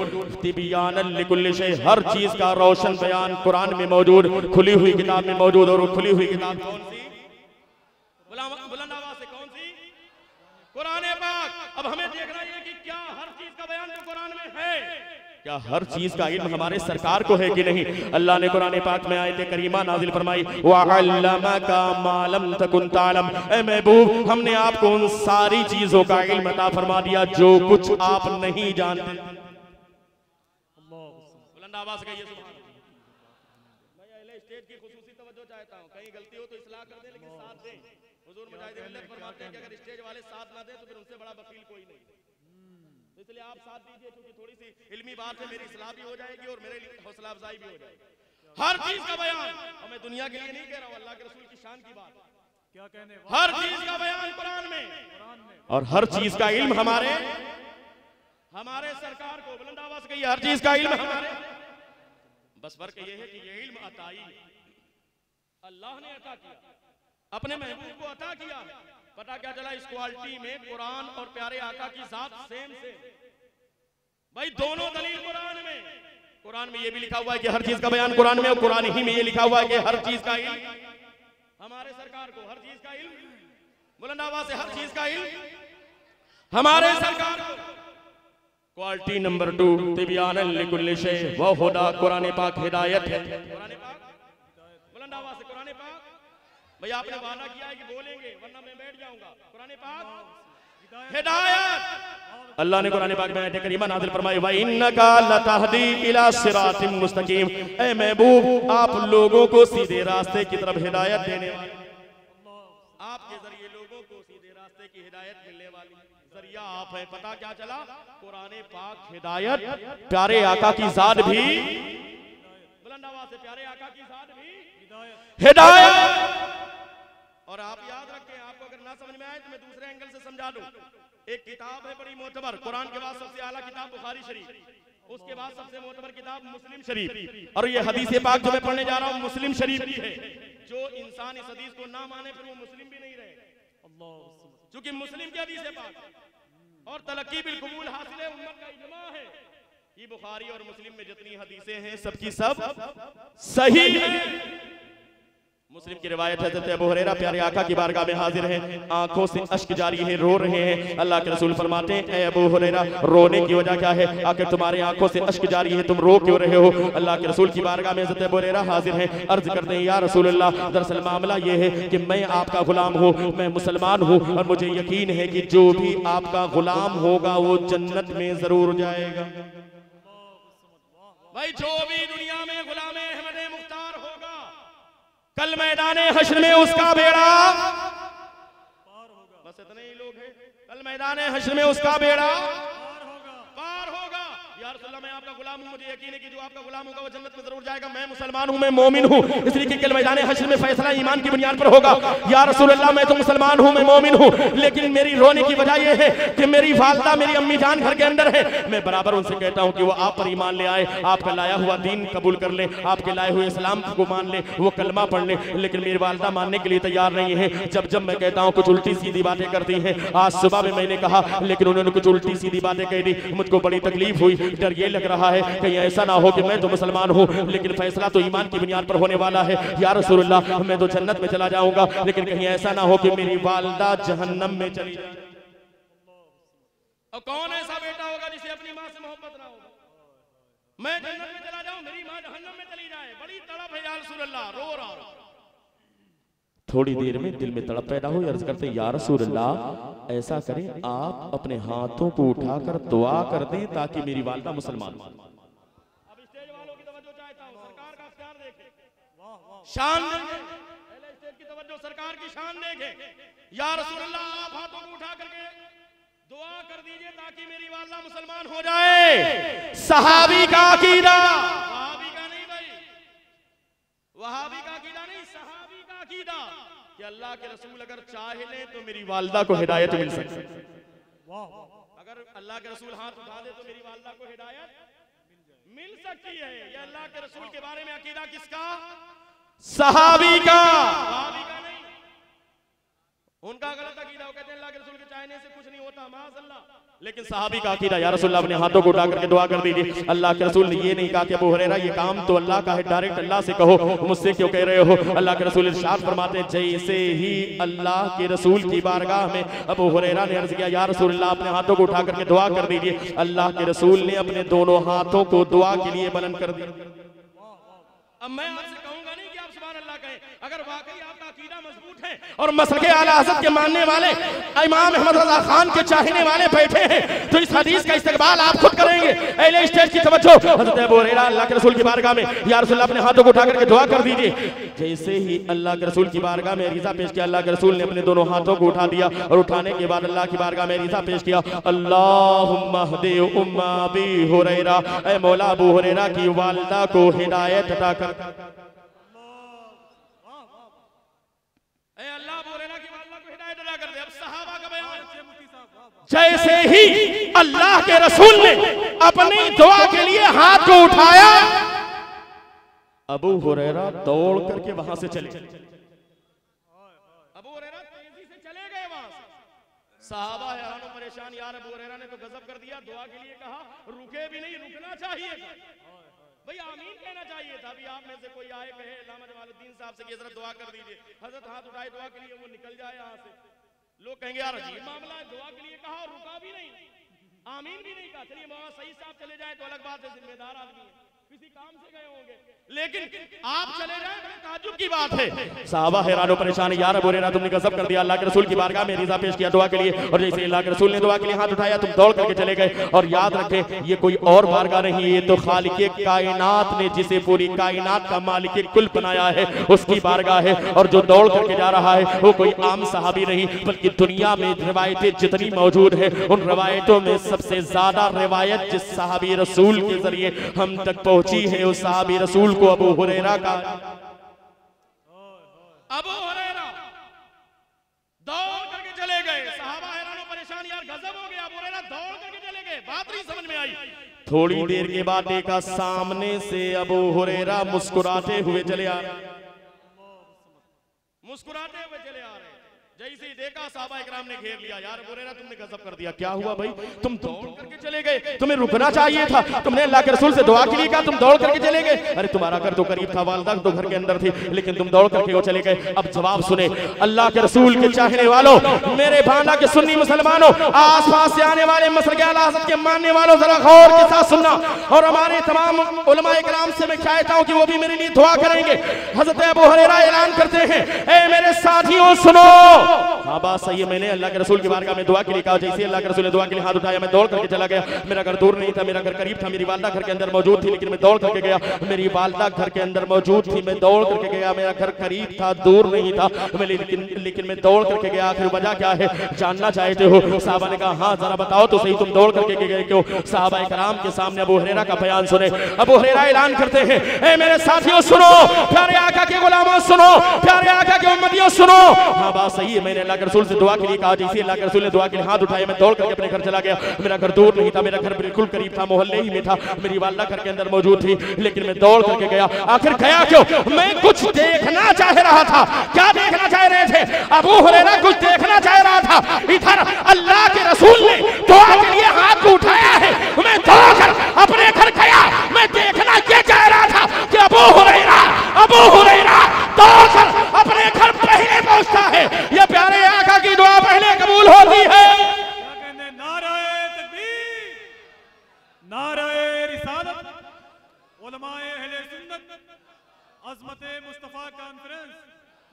तिबियानन लिकुल्लि शै, हर चीज का रोशन बयान कुरान में मौजूद, खुली हुई किताब में मौजूद। और वो खुली हुई किताब कौन सी? बुलंद आवाज से कौन सी? कुरान पाक। अब हमें देखना है कि क्या हर चीज का बयान तो कुरान में है, क्या हर चीज का इल्म हमारे सरकार को है कि नहीं? अल्लाह ने कुरान पाक में आयत करीमा नाजिल फरमाई, वअल्लमका मा लम तकुन तालम, ए महबूब हमने आपको उन सारी चीजों का इल्म अता फरमा दिया जो कुछ आप नहीं जानते। बुलंद आवाज से कहिए सुभान अल्लाह। मैं अहले स्टेज की खुसूसी तवज्जो चाहता हूं, कहीं गलती हो तो इस्लाह कर दे, लेकिन साथ दें। हुजूर मुजाहिद मिल्लत फरमाते हैं कि अगर स्टेज वाले साथ ना दे तो फिर उनसे बड़ा वकील कोई नहीं। इसलिए आप साथ दीजिए, क्योंकि थोड़ी सी इल्मी बात है, मेरी इस्लाह भी हो जाएगी और मेरे लिए हौसला अफजाई भी हो जाएगी। हर चीज का बयान, और मैं दुनिया के लिए नहीं कह रहा हूं, अल्लाह के रसूल की शान की बात, क्या कहने, हर चीज का बयान कुरान में, और हर चीज का इल्म हमारे सरकार को। बुलंद आवाज से कहिए, हर चीज का इल्म हमारे। बस फर्क ये है कि ये इल्म अताई अल्लाह ने अता किया, अपने महबूब को अता किया। पता क्या चला? इस क्वालिटी में कुरान और प्यारे आका की जात सेम से, भाई दोनों दलील कुरान में। कुरान में ये भी लिखा हुआ है कि हर चीज का बयान कुरान में, और कुरान ही में ये लिखा हुआ है कि हर चीज का इल्म हमारे सरकार को, हर चीज का इल्म, बुलंद आवाज से, हर चीज का इल्म हमारे सरकार को। क्वालिटी नंबर 2, तिबियानन लिकुल्लि शै व हुदा, कुरान पाक हिदायत है। कुरान पाक, बुलंद आवाज से, कुरान पाक। भैया आपने वादा किया है कि बोलेंगे, वरना मैं बैठ जाऊंगा। कुरान पाक हिदायत। अल्लाह ने कुरान पाक में आयत करीमा नाज़िल फरमाई, व इन्नका लतहदी इला सिरातिम मुस्तकीम, ए महबूब आप लोगों को सीधे रास्ते की तरफ हिदायत देने वाले, आपके जरिए लोगों को सीधे रास्ते की हिदायत मिलने वाली जरिया आप हैं। पता क्या चला? कुरान पाक हिदायत, प्यारे आका की जात भी, बुलंद आवाज से, प्यारे आका की जात भी हिदायत। और आप याद रखें, आपको अगर ना समझ में आए तो मैं दूसरे एंगल से समझा दूं। एक किताब है बड़ी मोतबर, कुरान के बाद सबसे आला किताब बुखारी शरीफ, उसके बाद सबसे मोतबर किताब मुस्लिम शरीफ, और ये हदीस पाक जो मैं पढ़ने जा रहा हूँ मुस्लिम शरीफ की है। जो इंसान इस हदीस को ना माने फिर वो मुस्लिम भी नहीं रहेगा, क्योंकि मुस्लिम की हदीस पाक और तलक्की बिल कबूल हासिल है, उम्मत का इजमा है। ये बुखारी और मुस्लिम में जितनी हदीसें हैं सबकी सब सही है। मुस्लिम की रिवायत है, हज़रत अबू हुरैरा प्यारे आका की बारगाह में हाजिर हैं, आंखों से अश्क जारी है, रो रहे हैं। अल्लाह के रसूल फरमाते हैं, ए अबू हुरैरा रोने की वजह क्या है? आखिर तुम्हारी आंखों से अश्क जारी है, तुम रो क्यों रहे हो? अल्लाह के रसूल की बारगाह में हज़रत अबू हुरैरा हाजिर हैं, अर्ज करते हैं, या रसूल अल्लाह, दरअसल मामला ये है कि मैं आपका गुलाम हूँ, मैं मुसलमान हूँ, और मुझे यकीन है कि जो भी आपका गुलाम होगा वो जन्नत में जरूर जाएगा। भाई जो भी दुनिया में गुलाम अहमद मुख्तार होगा, कल मैदान हश्र में उसका बेड़ा पार होगा। बस इतने ही लोग हैं, कल मैदान हश्र में उसका बेड़ा पार होगा। या रसूल अल्लाह, मैं आपका गुलाम हूं, मुझे यकीन है कि जो आपका गुलाम होगा वो जन्नत में जरूर जाएगा। मैं मुसलमान हूं, मैं मोमिन हूं, इसलिए कि कल मैदान हश्र में फैसला ईमान की बुनियाद पर होगा। या रसूल अल्लाह, मैं तो मुसलमान हूं, मैं मोमिन हूं, लेकिन मेरी रोने की वजह यह है कि मेरी वालिदा, मेरी अम्मी जान घर के अंदर है। मैं बराबर उनसे कहता हूं कि वो आप पर ईमान ले आए, आपका लाया हुआ दीन कबूल कर ले, आपके लाए हुए इस्लाम को मान ले, वो कलमा पढ़ ले, लेकिन मेरी वालिदा मानने के लिए तैयार नहीं है। जब जब मैं कहता हूं कुछ उल्टी सीधी बातें करती हैं। आज सुबह में मैंने कहा, लेकिन उन्होंने कुछ उल्टी सीधी बातें कह दी, मुझको बड़ी तकलीफ हुई। डर ये लग रहा है कहीं ऐसा ना हो कि मैं तो मुसलमान हूं, लेकिन फैसला तो ईमान की बुनियाद पर होने वाला है। या रसूलुल्लाह, मैं तो जन्नत में चला जाऊंगा, लेकिन कहीं ऐसा ना हो कि मेरी वालिदा जहन्नम में चली जाए। और कौन ऐसा बेटा होगा जिसे अपनी मां से मोहब्बत ना हो? मैं जन्नत में चला जाऊं, मेरी मां जहन्नम में चली जाए, बड़ी तड़प है। या रसूलुल्लाह, रो रहा हूं। थोड़ी देर में दिल में तड़प पैदा हुई, अर्ज करते, या रसूलुल्लाह, ऐसा करें आप अपने हाथों को उठाकर दुआ कर दें ताकि मेरी वालिदा मुसलमान। अब स्टेज वालों की तवज्जो चाहता हूं, सरकार का इख्तियार देखें, शान देखें, पहले स्टेज की तवज्जो, सरकार की शान देखें। या रसूलुल्लाह, आप हाथों को उठा करके दुआ कर दीजिए ताकि मेरी वालिदा मुसलमान हो जाए। सहाबी का अकीदा, वहाबी का नहीं भाई, वहाबी का अकीदा नहीं, सहाबी का अकीदा कि अल्लाह के रसूल अगर चाहे ले तो मेरी वालिदा को हिदायत मिल सकती है। अगर अल्लाह के रसूल हाथ उठा दे तो मेरी वालिदा को हिदायत मिल सकती है। ये अल्लाह के रसूल के बारे में अकीदा किसका? सहाबी का, नहीं। उनका गलत अकीदा, वो कहते हैं अल्लाह के रसूल के चाहने से कुछ नहीं होता, माज़अल्लाह। लेकिन सहाबी का अकीदा, या रसूलल्लाह अपने हाथों को उठा करके दुआ कर दीजिए। अल्लाह के रसूल ने ये नहीं कहा कि अबू हुरैरा ये काम तो अल्लाह का है, डायरेक्ट अल्लाह से कहो, मुझसे क्यों कह रहे हो। अल्लाह के रसूल इरशाद फरमाते हैं, जैसे ही अल्लाह के रसूल की बारगाह में अबू हुरैरा ने अर्ज किया, या रसूलल्लाह अपने हाथों को उठा करके दुआ कर दीजिए, अल्लाह के रसूल ने अपने दोनों हाथों को दुआ के लिए बुलंद कर दिया। अब मैं आपसे कहूंगा नहीं कि आप सुभान अल्लाह कहें, अगर वाकई आपका अकीदा मजबूत है और मसलके आला हज़रत के मानने वाले इमाम अहमद रज़ा खान के चाहने वाले बैठे हैं, तो इस हदीस का इस्तेमाल आप खुद करेंगे। अहले स्टेज की तवज्जो, हज़रत अबू हुरैरा अल्लाह के रसूल की बारगाह में, या रसूलल्लाह अपने हाथों को उठा करके दुआ कर दीजिए। जैसे ही अल्लाह के रसूल की बारगाह में अरीज़ा पेश किया, अल्लाह के रसूल ने अपने दोनों हाथों को उठा दिया और उठाने के बाद अल्लाह की बारगाह में अरीज़ा पेश किया, अल्लाहुम्मा हदी उम्मा अबी हुरैरा, ऐ मौला अबू हुरैरा की वालिदा को हिदायत अता कर। जैसे ही अल्लाह के रसूल ने अपनी दुआ के लिए हाथ को उठाया, अबू हुरैरा दौड़ करके वहां से चले। अबू हुरैरा तेजी से चले गए वहां से। सहाबा हैरान और परेशान, यार अबू हुरैरा ने तो गजब कर दिया, दुआ के लिए कहा, रुके भी नहीं, रुकना चाहिए था भाई, आमीन कहना चाहिए था। अभी आप में से कोई आए कहे अल्लामा जमालुद्दीन साहब से कि हजरत दुआ कर दीजिए, हजरत हाथ उठाए दुआ के लिए, वो निकल जाए यहाँ से। लोग कहेंगे यार अजीब मामला है, दुआ के लिए कहा और रुका भी नहीं, आमीन भी नहीं कहा। चलिए मौलाना सईद साहब चले जाए तो अलग बात है, जिम्मेदार आदमी है, किसी काम से गए होंगे, लेकिन आप चले जाए बड़े ताज्जुब की बात है। साहबा हैरान और परेशान, यार अबू हुरैरा तुमने गजब कर दिया, अल्लाह के रसूल की बारगाह में रिज़ा पेश किया दुआ के लिए, और जैसे अल्लाह के रसूल ने दुआ के लिए हाथ उठाया तुम दौड़ करके चले गए। और याद रखें ये कोई और बारगाह नहीं, ये तो खालिक़े कायनात ने जिसे पूरी कायनात का मालिक कुल बनाया है उसकी बारगाह है। और जो दौड़ करके जा रहा है वो कोई आम सहाबी नहीं, बल्कि दुनिया में रिवायतें जितनी मौजूद है उन रिवायतों में सबसे ज्यादा रिवायत जिस सहाबी रसूल के जरिए हम तक पहुंची है उस सहाबी रसूल को अबू हुरैरा का। अबू हुरैरा दौड़ करके चले गए, सहाबा हैरान और परेशान, यार गजब हो गया, अबू हुरैरा दौड़ करके चले गए, बात नहीं समझ में आई। थोड़ी देर के बाद देखा सामने से अबू हुरैरा मुस्कुराते हुए चले आ रहे, मुस्कुराते हुए चले आ रहे। जैसे ही देखा सहाबा इकराम ने घेर लिया, यार अबू हुरैरा तुमने गजब कर दिया, क्या हुआ भाई, तुम दौड़ करके चले गए, तुम्हें रुकना चाहिए था, तुमने अल्लाह के रसूल से दुआ के लिए कहा, तुम दौड़ करके चले गए। अरे तुम्हारा घर तो करीब था, वालिदा तो घर के अंदर थी, लेकिन तुम दौड़ करके वो चले गए। अब जवाब सुने अल्लाह के रसूल के चाहने वालों, मेरे भांडा के सुन्नी मुसलमानों, आसपास से आने वाले मसलके आला हज़रत के मानने वालों, जरा गौर के साथ सुनना। और हमारे तमाम उलमा इकराम से मैं चाहता हूं कि वो भी मेरे लिए दुआ करेंगे। हज़रत अबू हुरैरा ऐलान करते हैं, ए मेरे साथियों सुनो। हाँ बात सही है, मैंने अल्लाह के रसूल की बारगाह में दुआ के लिए कहा, जैसे अल्लाह के रसूल ने दुआ के लिए हाथ उठाया मैं दौड़ करके चला गया। मेरा घर दूर नहीं था, मेरा घर करीब था, मेरी वालिदा घर के अंदर मौजूद थी, लेकिन मैं दौड़ करके गया। मेरी वालिदा घर के अंदर मौजूद थी, मैं दौड़ करके गया। मेरा घर करीब था, दूर नहीं था, लेकिन मैं दौड़ करके गया। आखिर वजह क्या है जानना चाहते हो? साहबा ने कहा हाँ जरा बताओ तो सही, तुम दौड़ करके गए क्यों? साहबा इकराम के सामने अबू हुरैरा का बयान सुने। अबू हुरैरा ऐलान करते हैं, ए मेरे साथियों सुनो, प्यारे आका के गुलामों सुनो, प्यारे आका के उम्मतियों सुनो। हाँ बात सही है, मैंने अल्लाह के रसूल से दुआ के लिए कहा, जैसे अल्लाह के रसूल ने दुआ के लिए हाथ उठाया मैं दौड़ करके अपने घर चला गया। मेरा घर दूर नहीं था, मेरा घर बिल्कुल करीब था, मोहल्ले ही में था, मेरी वालिदा घर के अंदर मौजूद थी, लेकिन मैं दौड़ करके गया। आखिर गया क्यों? मैं कुछ देखना चाह रहा था। क्या देखना चाह रहे थे? अबू हुरैरा कुछ देखना चाह रहा था। इधर अल्लाह के रसूल ने दुआ के लिए हाथ को उठाया है, मैं दौड़कर अपने घर गया। मैं देखना ये चाह रहा था कि अबू हुरैरा दौड़कर अपने घर पहले पहुंचता है। ये प्यारे आका की दुआ पहले कबूल होती है। नारे तकबीर, नारे रिसालत, उलमाए अहले सुन्नत, अज़मते मुस्तफा कॉन्फ्रेंस,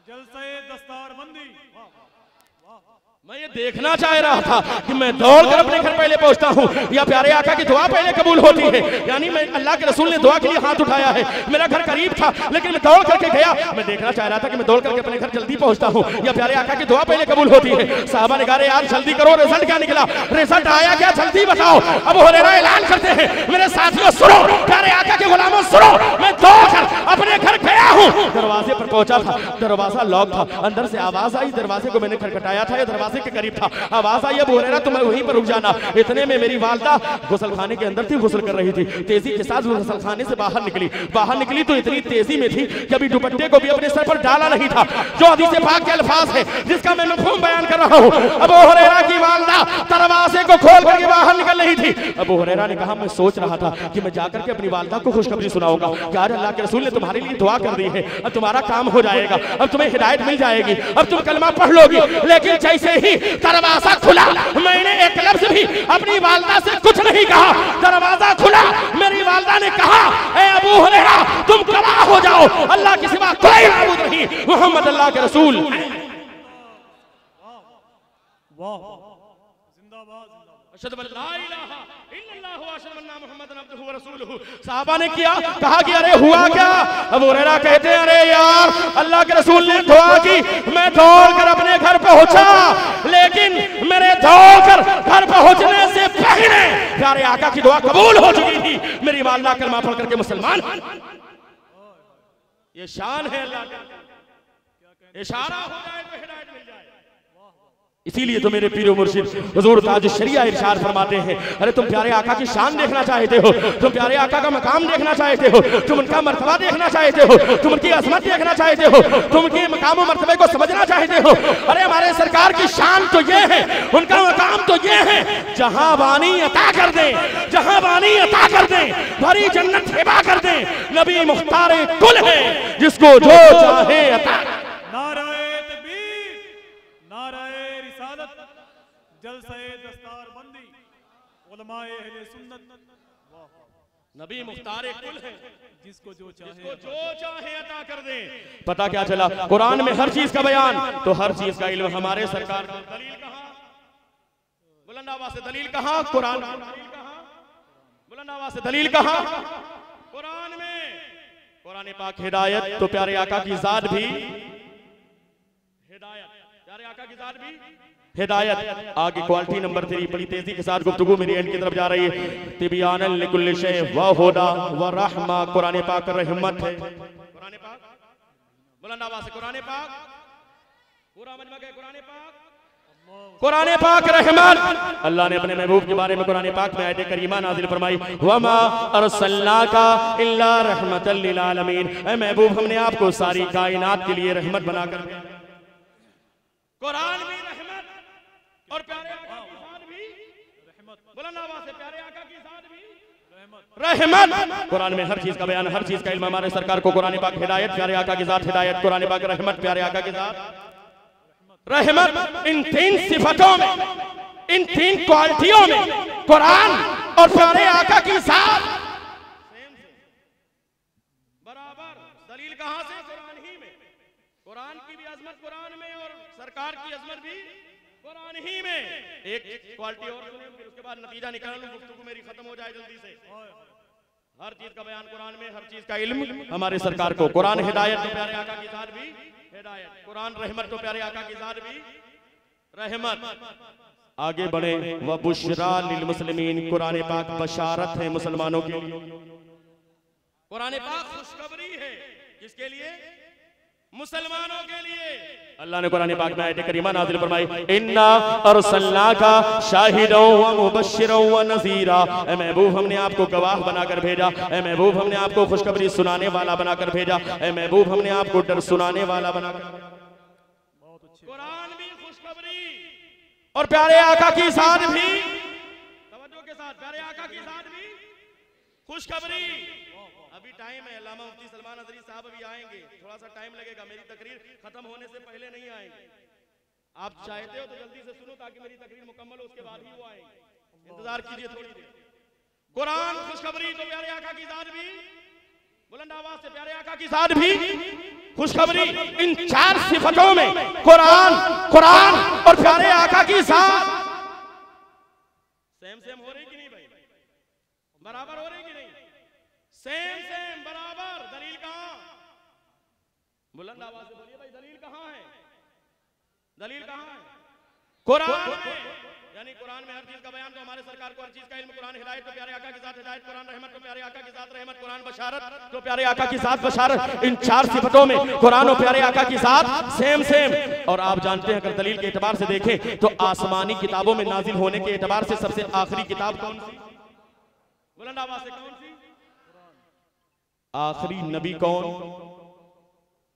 जलसे दस्तारबंदी। मैं ये देखना चाह रहा था कि मैं दौड़कर अपने घर पहले पहुंचता हूं या प्यारे आका की दुआ पहले कबूल होती है। यानी मैं अल्लाह के रसूल ने दुआ के लिए हाथ उठाया है, मेरा घर करीब था, लेकिन मैं दौड़ करके गया। मैं देखना चाह रहा था कि मैं दौड़ करके अपने घर जल्दी पहुंचता हूं या प्यारे आका की दुआ पहले कबूल होती है। साहबा ने कहा यार जल्दी करो, रिजल्ट क्या निकला? रिजल्ट आया क्या? जल्दी बताओ। अबू हुरैरा ऐलान करते हैं, मेरे साथियों सुनो, प्यारे आका के गुलामों सुनो, मैं दौड़कर अपने घर गया हूं। दरवाजे पर पहुंचा था, दरवाजा लॉक था, अंदर से आवाज आई, दरवाजे को मैंने खटखटाया था, ये दरवाजा दरवाजे के करीब था, आवाज आई अबू हुरैरा तुम वहीं पर रुक जाना। इतने में मेरी वालदा गुसलखाने के अंदर थी, गुसल कर रही थी। तेजी के साथ गुसलखाने से बाहर निकली तो इतनी तेजी में थी कि अभी दुपट्टे को भी अपने सर पर डाला नहीं था। जो हदीस पाक के अल्फाज है जिसका मैं मफ़हूम बयान कर रहा हूँ, अबू हुरैरा की वालदा दरवाजे को खोल करके बाहर निकल रही थी। अबू हुरैरा ने कहा मैं सोच रहा था कि मैं जाकर के अपनी वालदा को खुशखबरी सुनाऊंगा कि आज अल्लाह के रसूल ने तुम्हारे लिए दुआ कर दी है, अब तुम्हारा काम हो जाएगा, अब तुम्हें हिदायत मिल जाएगी, अब तुम कलमा पढ़ लोगी। लेकिन जैसे ही दरवाजा खुला, मैंने एक लफ्ज भी अपनी वालदा से कुछ नहीं कहा। दरवाजा खुला, मेरी वालदा ने कहा ए अबू हुरैरा तुम गवाह हो जाओ, अल्लाह के सिवा कोई माबूद नहीं, मोहम्मद अल्लाह के रसूल। वाह जिंदाबाद अशहदु अल्ला इलाहा इल्लल्लाह व अशहदु अन्ना मुहम्मदन अब्दुहु व रसूलुहु। सहाबा ने कहा कि अरे हुआ क्या? अबू हुरैरा कहते हैं अरे यार अल्लाह के रसूल ने दुआ की, मैं दौड़कर अपने घर पहुंचा, लेकिन मेरे दौड़कर घर पहुंचने से पहले प्यारे आका की दुआ कबूल हो चुकी थी। मेरी वालदा कलमा पढ़ करके मुसलमान। ये शान है अल्लाह का, इशारा हो जाए तो हिदायत मिल जाए। इसीलिए तो मेरे पीरो मुर्शिद हुजूर ताज शरिया इरशाद फरमाते हैं, अरे तुम प्यारे आका की शान देखना चाहते हो, तुम प्यारे आका का मकाम देखना चाहते हो, तुम उनका मर्तबा देखना चाहते हो, तुम उनकी अजमत देखना चाहते हो, तुम उनके मकाम और मर्तबे को समझना चाहते हो। अरे हमारे सरकार की शान तो ये है, उनका मकाम तो ये है, जहां बानी अता कर दे, जहां बानी अता कर दे, भरी जन्नत हिबा कर दे। नबी मुख्तार कुल है, जिसको जो चाहे अता। नाराए तकबीर, नाराए रिसालत, जलसे दस्तारबंदी, उलमाए अहले सुन्नत। नबी मुख्तार कुल है, जिसको जो चाहे अता कर दे। पता क्या चला? कुरान में हर चीज का बयान, तो हर चीज का इल्म हमारे सरकार। दलील कहां? बुलंद आवाज से दलील कहां? कुरान। बुलंद आवाज से दलील कहां? कुरान में। कुरान पाक हिदायत, तो प्यारे आका की जात भी हिदायत, प्यारे आका की जात भी हिदायत। आगे क्वालिटी नंबर 3 बड़ी तेजी के साथ गुफ्तगू मेरी एंड की तरफ जा रही है। तिबियानन लिकुल्लि शै व हुदा व रहमा, कुरान पाक रहमत है। कुरान पाक, बुलंद आवाज से कुरान पाक, पूरा मजमा है कुरान पाक, कुरान पाक रहमत। अल्लाह ने अपने महबूब के बारे में कुरान पाक में आयत करीमा नाजिल फरमाई, वमा अरसलनाका इल्ला रहमतल लिल आलमीन। ऐ महबूब हमने आपको सारी कायनात के लिए रहमत बनाकर। कुरान भी रहमत और प्यारे आका की जात भी रहमत। बुलंद आवाज से प्यारे आका की जात भी रहमत। कुरान में हर चीज का बयान, हर चीज का इल्म हमारे सरकार को। कुरान पाक हिदायत, प्यारे आका की जात हिदायत, कुरान पाक रहमत, प्यारे आका की जात रहमत। इन 3 सिफतों में, इन 3 क्वालिटियों में कुरान और प्यारे आका की जात बराबर। दलील कहां से? कुरान ही में। कुरान की भी अजमत कुरान में और सरकार की अजमत भी कुरान ही में। एक क्वालिटी और सुनिए, फिर उसके बाद नतीजा निकाल लूं, गुफ्तगू मेरी खत्म हो जाए जल्दी से। हर चीज का बयान कुरान में, हर चीज का इल्म हमारे सरकार को। कुरान हिदायत, तो प्यारे आका की जात भी हिदायत, कुरान रहमत, तो प्यारे आका की जात भी रहमत। आगे बढ़े, व बुशरा लिल मुस्लिमीन, कुरान पाक बशारत है मुसलमानों के लिए। कुरान पाक खुशखबरी है, किसके लिए? मुसलमानों के लिए। अल्लाह ने कुरान पाक में आयत करीमा नाज़िल फरमाई, इन्ना अरसलनाका शाहिदन व मुबश्शिरन व नज़ीरा। ए महबूब हमने आपको गवाह बनाकर भेजा, ए महबूब हमने आपको खुशखबरी सुनाने वाला बनाकर भेजा, ए महबूब हमने आपको डर सुनाने वाला बनाकर। कुरान भी खुशखबरी और प्यारे आका की जात भी, तवज्जो के साथ, प्यारे आका की जात भी खुशखबरी। अभी टाइम है, अल्लामा मुफ्ती सलमान अजरी साहब अभी आएंगे, थोड़ा सा टाइम लगेगा, मेरी तकरीर खत्म होने से पहले नहीं आएंगे। आप चाहते हो तो जल्दी से सुनो ताकि मेरी तकरीर मुकम्मल हो, उसके बाद ही वो आएंगे, इंतजार कीजिए थोड़ी देर। कुरान खुशखबरी, तो प्यारे आका की जात भी, बुलंद आवाज से प्यारे आका की जात भी खुशखबरी। इन 4 सिफतों में कुरान, कुरान और प्यारे आका की जात सेम हो रही कि नहीं भाई? बराबर हो रही कि नहीं? सेम बराबर। दलील कहां? बुलंद आवाज से बोलिए भाई, दलील कहां है? दलील कहां है? कुरान में। यानी कुरान में हर चीज का बयान तो हमारे सरकार को हर चीज का इल्म, कुरान हिदायत तो प्यारे आका की जात हिदायत, कुरान रहमत तो प्यारे आका की जात रहमत, कुरान बशारत तो प्यारे आका की जात बशारत। इन 4 सिफतों में कुरान और प्यारे आका की जात सेम सेम। और आप जानते हैं अगर दलील के एतबार से देखें तो आसमानी किताबों में नाजिल होने के एतबार से सबसे आखिरी किताब कौन सी? बुलंद आवाज से कौन सी? आखिरी नबी कौन?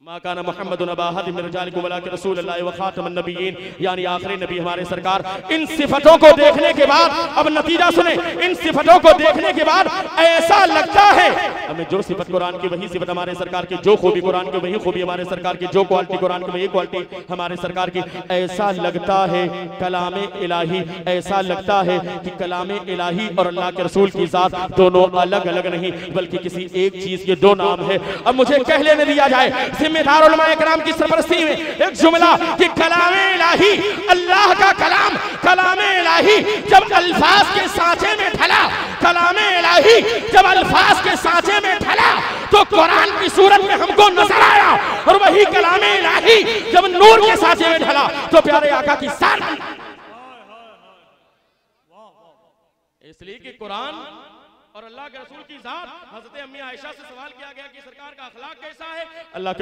माकाना मुहम्मदुन अबा अहद मिन रिजालिकुम वलाकिन रसूलुल्लाह व खातमुन नबिय्यीन, यानी आखिरी नबी हमारे सरकार। इन सिफतों को देखने के बाद अब नतीजा सुने, इन सिफतों को देखने के बाद ऐसा लगता है हमें जो सिफत कुरान की वही सिफत हमारे सरकार की, जो खूबी कुरान की वही खूबी हमारे सरकार की, जो क्वालिटी कुरान की वही क्वालिटी हमारे सरकार की। ऐसा लगता है कलामे इलाही, ऐसा लगता है कि कलामे इलाही और अल्लाह के रसूल की जात दोनों अलग अलग नहीं बल्कि किसी एक चीज के 2 नाम है। अब मुझे कह लेने दिया जाए जिम्मेदार उलमाए किराम की सरपरस्ती में एक जुमला कि कलामे इलाही, अल्लाह का कलाम, कलामे इलाही जब अल्फाज के सांचे में ढला, कलामे इलाही जब अल्फाज के सांचे में ढला तो कुरान की सूरत में हमको नजर आया, और वही कलामे इलाही जब नूर के सांचे में ढला तो प्यारे आका की साथ। इसलिए कि कुरान और अल्लाह के रसूल की जात। हज़रत अम्मी आयशा से सवाल किया गया कि सरकार का अखलाक कैसा है? अल्लाह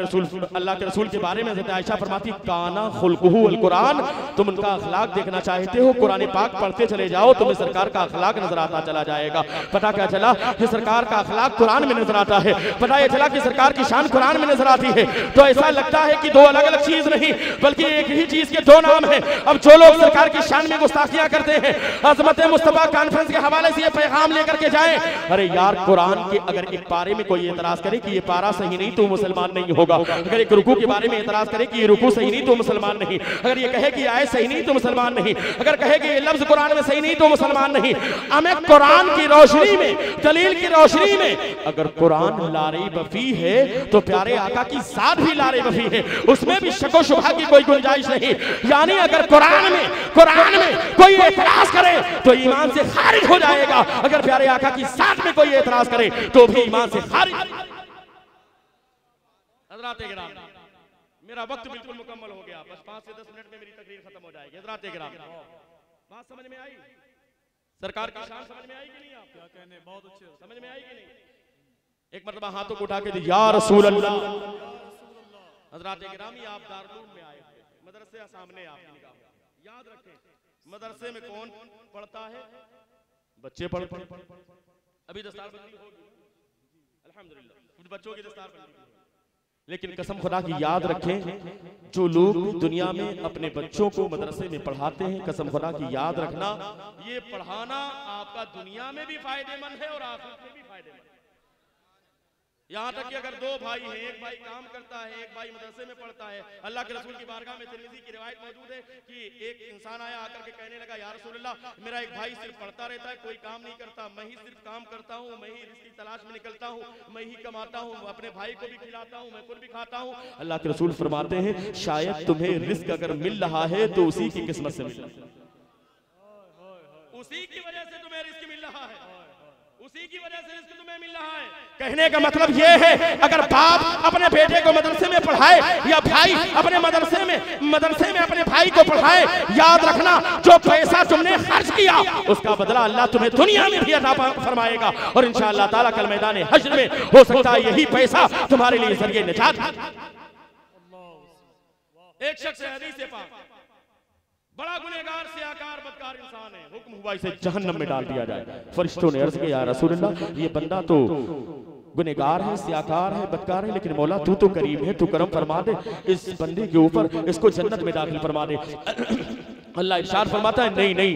के रसूल के बारे में हज़रत आयशा फरमाती काना खुल्कुहु अल कुरान, तुम उनका अखलाक देखना चाहते हो कुरान पाक पढ़ते चले जाओ, तुम्हें सरकार का अखलाक नजर आता चला जाएगा। पता क्या चला कि सरकार का अखलाक कुरान में नजर आता है, पता यह चला कि सरकार की शान कुरान में नजर आती है। तो ऐसा लगता है कि 2 अलग अलग चीज नहीं बल्कि एक ही चीज के 2 नाम है। अब जो लोग सरकार की शान में गुस्ताखियां करते हैं, अज़मत मुस्तफा कॉन्फ्रेंस के हवाले से ये पैगाम लेकर के जाए, अरे यार कुरान के अगर एक पारे में कोई एतराज करे कि ये पारा सही नहीं तो मुसलमान नहीं होगा, अगर एक रुकू के बारे में एतराज करे कि ये रुकू सही नहीं तो मुसलमान नहीं, अगर ये कहे कि आयत सही नहीं तो मुसलमान नहीं, अगर कहे कि ये लफ्ज कुरान में सही नहीं तो मुसलमान नहीं। हमें कुरान की रोशनी में, दलील की रोशनी में अगर कुरान लारे बफी है तो प्यारे आका की साथ भी लारे बफी है, उसमें भी शको शुबहा की कोई गुंजाइश नहीं। यानी अगर कुरान में कोई एतराज करे तो ईमान से खारिज हो जाएगा, अगर प्यारे आका की साथ में कोई एतराज करे तो भी ईमान से खारिज। हज़रात किराम, मेरा वक्त बिल्कुल मुकम्मल हो गया, बस 5 से 10 मिनट में मेरी तकरीर खत्म हो जाएगी। हज़रात किराम, बात समझ में आई? सरकार की शान समझ में आई कि नहीं? आप क्या कहने, बहुत अच्छे समझ में आई कि नहीं? एक मरतबा हाथों को उठा के या रसूल अल्लाह। हज़रात किराम, आप दारुल में आए, मदरसे सामने आपकी निगाह, याद रखें मदरसे में कौन पढ़ता है? बच्चे पढ़ते हैं। अभी दस्तारबंदी होगी अल्हम्दुलिल्लाह, कुछ बच्चों की दस्तारबंदी, लेकिन कसम खुदा की याद रखें जो लोग दुनिया में अपने बच्चों को मदरसे में पढ़ाते हैं, कसम खुदा की याद रखना ये पढ़ाना आपका दुनिया में भी फायदेमंद है और आखिरत में भी फायदेमंद है। यहाँ तक कि अगर 2 भाई हैं, एक भाई काम करता है, एक भाई मदरसे में पढ़ता है। अल्लाह के रसूल की बारगाह में तिरमिज़ी की रिवायत मौजूद है कि एक इंसान आया आकर के कहने लगा या रसूलल्लाह, मेरा एक भाई सिर्फ पढ़ता रहता है, कोई काम नहीं करता, मैं ही सिर्फ काम करता हूँ, मैं ही रिज़्क़ की तलाश में निकलता हूँ, मैं ही कमाता हूँ, अपने भाई को भी खिलाता हूँ, मैं खुद भी खाता हूँ। अल्लाह के रसूल फरमाते हैं शायद तुम्हें रिज़्क़ अगर मिल रहा है तो उसी की किस्मत से मिल रहा है, उसी की वजह से तुम्हें रिज़्क़ मिल रहा है, उसी की वजह से रिज़्क़ तुम्हें मिल रहा है। कहने का मतलब यह है अगर बाप अपने बेटे को मदरसे में पढ़ाए या भाई अपने मदरसे में अपने भाई को पढ़ाए, याद रखना जो पैसा तुमने खर्च किया उसका बदला अल्लाह तुम्हें दुनिया में भी अता फरमाएगा, और इंशाअल्लाह ताला कल मैदान हश्र में हो सकता है यही पैसा तुम्हारे लिए जरिए निजात। एक शख्स हदीस से पाक बड़ा गुनहगार से आकार बदकार इंसान है, हुक्म हुआ इसे जहन्नम में डाल दिया जाए। फरिश्तों ने अर्ज किया या रसूलल्लाह, ये बंदा तो गुनहगार है, सियाकार है, बदकार है, लेकिन मौला तू तो करीम है, तू करम फरमा दे इस बंदे के ऊपर, इसको जन्नत में दाखिल फरमा दे। अल्लाह इरशाद फरमाता है नहीं नहीं,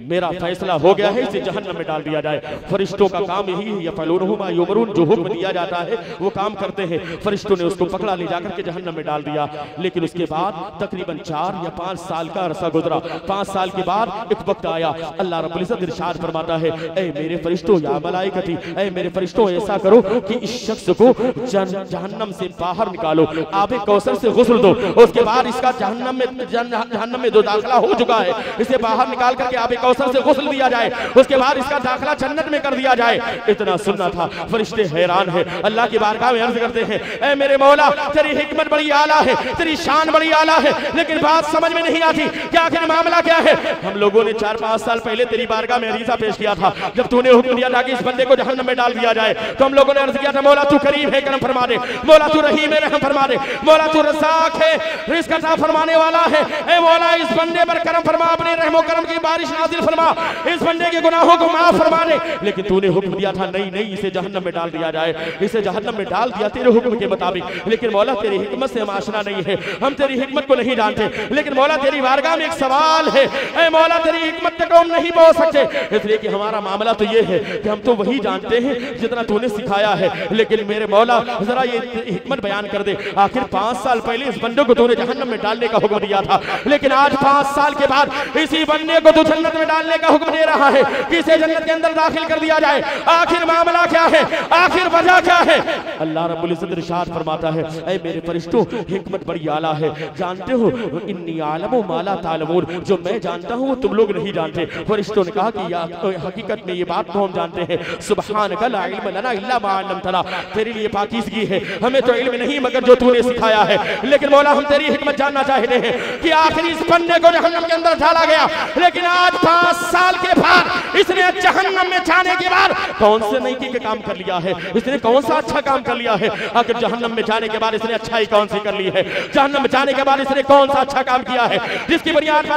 मेरा फैसला हो गया है, इसे जहन्नम में डाल दिया जाए। फरिश्तों का काम यही है, यफअलूनहु मा युमरून, जो हुक्म दिया जाता है वो काम करते हैं। फरिश्तों ने उसको पकड़ा ले जाकर के जहन्नम में डाल दिया। लेकिन उसके बाद तकरीबन 4 या 5 साल का अरसा गुजरा। 5 साल के बाद एक वक्त आया, अल्लाह रब्बुल इज्जत इरशाद फरमाता है ऐ मेरे फरिश्तों या मलाइकती, ऐ मेरे फरिश्तों ऐसा करो कि इस शख्स को जहन्नम से बाहर निकालो, आबे कौसर से गुस्ल दो, उसके बाद इसका जहन्नम में जो दाखिला हो चुका है इसे बाहर निकाल करके आबे कौसर से गुस्ल दिया जाए, उसके बाद इसका दाखिला जन्नत में कर दिया जाए। इतना सुनना था। फरिश्ते हैरान है, अल्लाह की बारगाह में अर्ज करते हैं, ऐ मेरे मौला तेरी हिकमत बड़ी आला है, तेरी शान बड़ी आला है, लेकिन बात समझ में नहीं आती कि आखिर मामला क्या है। हम लोगों ने 4-5 साल पहले तेरी बारगाह में अरीज़ा पेश किया था, जब तूने हुक्म दिया था कि इस बंदे को जहन्नम में डाल दिया जाए, तो हम लोगों ने अर्ज किया था, मौला तू करीम है, करम फरमा दे, मौला तू रहीम है, रहम फरमा दे, मौला तू रज़ाक है, रिज़्क़ अता फरमाने वाला है। ऐ मौला इस बंदे पर करम फरमा, अपने रहमो करम की बारिश नाज़िल फरमा, इस बंदे के गुनाहों को माफ फरमा दे। लेकिन तूने हुक्म दिया था नहीं नहीं इसे जहन्नम में डाल दिया जाए, इसे जहन्नम में डाल दिया तेरे हुक्म के मुताबिक। लेकिन मौला तेरी हिकमत से हम आशना नहीं है, हम तेरी हिकमत को नहीं जानते। लेकिन मौला तेरी बारगाह में एक सवाल है, ऐ मौला तेरी हिकमत तक हम नहीं पहुंच सकते, इसलिए कि हमारा मामला तो ये है कि हम तो वही जानते हैं जितना तूने सिखाया है। लेकिन मेरे मौला जरा ये हिकमत बयान कर दे, आखिर 5 साल पहले इस बंदे को तूने जहन्नम में डालने का हुक्म दिया था, लेकिन आज 5 साल के बाद इसी बंदे को तू जन्नत में डालने का हुक्म दे रहा है कि इसे जन्नत के अंदर दाखिल कर दिया जाए। आखिर मामला क्या है, आखिर वजह क्या है? अल्लाह रब्बुल इज्जत इरशाद फरमाता है, ऐ मेरे फरिश्तों हिकमत बड़ी आला है, जानते हो इन्नी आलमु मा ला तालमून, जो मैं जानता हूं वो तुम लोग नहीं जानते। फरिश्तों ने कहा कि या हकीकत में ये बात तो हम जानते हैं, सुब्हानका ला इल्म लना इल्ला मा अल्लमतना, तेरे लिए पाकीज़गी है, हमें तो इल्म नहीं मगर जो तूने सिखाया है। लेकिन मौला हम तेरी हिकमत जानना चाहते हैं कि आखिर इस बंदे को जहन्नम के अंदर डाला गया, लेकिन आज 5 साल के बाद इसने जहन्नम में जाने के बाद कौन से नेकी के काम कर लिया है, इसने कौन सा अच्छा काम कर लिया है? आखिर जहन्नम में जाने के बाद इसने अच्छाई कौन सी कर ली है? जहन्नम में जाने के बाद इसने कौन सा अच्छा काम किया है जिसकी बुनियाद पर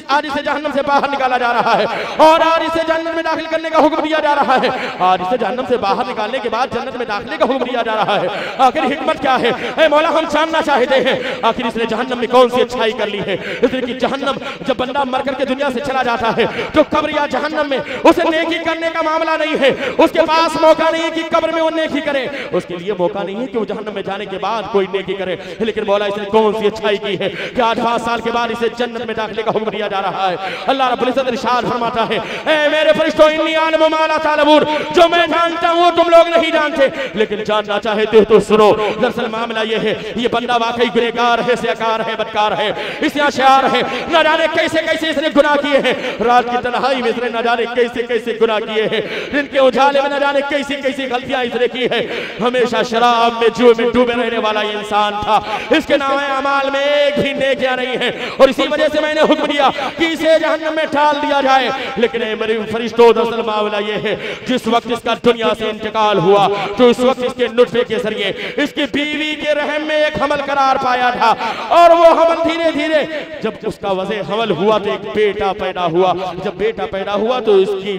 आज इसे जहन्नम से बाहर निकाला जा रहा है और आज इसे जन्नत में दाखिल करने का हुक्म दिया जा रहा है। आज इसे जहन्नम से बाहर निकालने के बाद जन्नत में दाखिले का हुक्म दिया जा रहा है। आखिर हिकमत क्या है? ऐ मौला हम जानना चाहते हैं, आखिर इसने जहन्नम में कौन सी अच्छाई कर ली है? इसलिए कि जहन्नम जब बंदा मर करके दुनिया से चला जाता है तो कब्र या जहन्नम में उसे नेकी करने का मामला नहीं है, उसके पास मौका नहीं कि कब्र में वो नेकी करे, उसके लिए मौका नहीं है कि वो जहन्नम में जाने के बाद कोई नेकी करे। लेकिन मौला इसने कौन सी अच्छाई की है कि आज 5 साल के बाद इसे जन्नत में दाखिले का हुक्म दिया जा रहा है। अल्लाह रब्बुल इज्जत इरशाद फरमाता है, ऐ मेरे फरिश्तों इन्नी आलमु मा ला तालमून, जो मैं जानता हूं तुम लोग नहीं जानते, लेकिन जानना चाहते हो तो सुनो। दरअसल मामला ये है, ये बंदा वाकई गुनहगार है, सियाकार है, बदकार है, इस्याशार है, न जाने कैसे कैसे इसने गुनाह किए हैं, रात की तन्हाई में इसने न जाने कैसे कैसे गुनाह किए हैं, दिन के उजाले में न जाने कैसी कैसी गलतियां इसने की है। हमेशा शराब में जुए में डूबे रहने वाला ये इंसान था, इसके नामे अमाल में एक भी नेकियां नहीं है और इसी वजह से मैंने हुक्म दिया कि इसे जहन्नम में डाल दिया जाए। लेकिन मेरे फरिश्तों दरअसल मामला ये है, जिस वक्त इसका दुनिया से इंतकाल हुआ तो उस वक्त इसके नुत्फे के जरिए इसकी बीवी के रहम में एक हमल करार पाया था और वो हमल धीरे धीरे जब उसका वज़े हमल हुआ तो एक बेटा पैदा हुआ। जब बेटा पैदा हुआ तो इसकी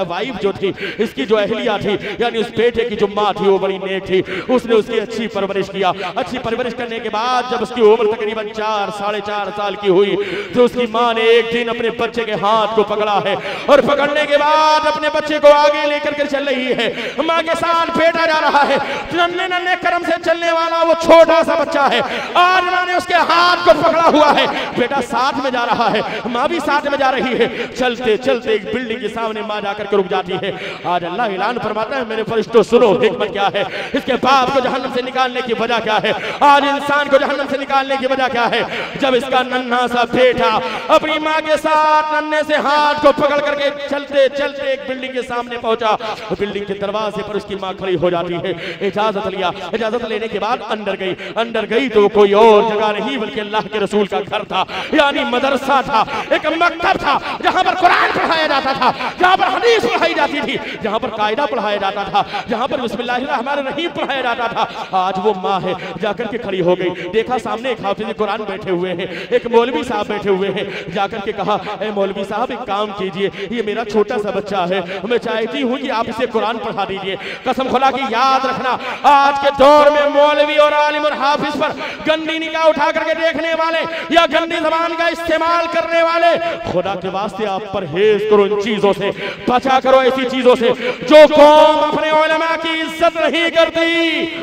वाइफ जो थी, इसकी जो अहलिया थी, यानी उस बेटे की जो माँ थी वो बड़ी नेक थी, उसने उसकी अच्छी परवरिश किया। अच्छी परवरिश करने के बाद जब उसकी उम्र तकरीबन 4-4.5 साल की हुई तो उसकी माँ ने एक दिन अपने बच्चे के हाथ को पकड़ा है और पकड़ने के बाद अपने बच्चे को आगे लेकर के चल रही है। माँ के साथ बेटा जा रहा है, नन्हे नन्हे करम से चलने वाला वो छोटा सा बच्चा है, आज माँ ने उसके हाथ को पकड़ा हुआ है, बेटा साथ में जा रहा है, माँ भी साथ में जा रही है। चलते चलते एक बिल्डिंग के सामने माँ जाकर के रुक जाती है। आज अल्लाह ऐलान फरमाता है, मेरे फरिश्तों सुनो हिकमत क्या है, इसके बाप को जहन्नम से निकालने की वजह क्या है, आज इंसान को जहन्नम से निकालने की वजह क्या है। जब इसका नन्हा सा बेटा अपनी माँ के साथ नन्हे से हाथ को पकड़ करके चलते चलते एक बिल्डिंग के सामने पहुंचा, बिल्डिंग के दरवाजे पर उसकी माँ खड़ी हो जाती है। इजाजत लिया, इजाजत लेने के बाद अंदर गई तो कोई और जगह नहीं बल्कि अल्लाह के रसूल का घर था, यानी मदरसा था, एक मकतब था जहां पर कुरान पढ़ाया जाता था, जहां पर हदीस पढ़ाई जाती थी, जहां पर कायदा पढ़ाया जाता था, जहां पर बिस्मिल्लाहिर रहमानिर रहीम पढ़ाया जाता था। आज वो माँ है जाकर के खड़ी हो गई, देखा सामने एक हाफिज कुरान बैठे हुए हैं, एक मौलवी साहब बैठे हुए हैं, जाकर के कहा, ए मौलवी साहब एक काम कीजिए, ये मेरा छोटा सा बच्चा है, मैं चाहती हूँ कि आप इसे कुरान पढ़ा दीजिए। कसम खुदा की याद रखना, आज के दौर में मौलवी और आलिम और हाफिज पर गंदी निगाह उठा करके देखने वाले या गंदी जबान का इस्तेमाल करने वाले, खुदा के वास्ते आप परहेज करो, इन चीजों से बचा करो, ऐसी चीजों से जो कौम अपने उलमा की इज्जत नहीं करती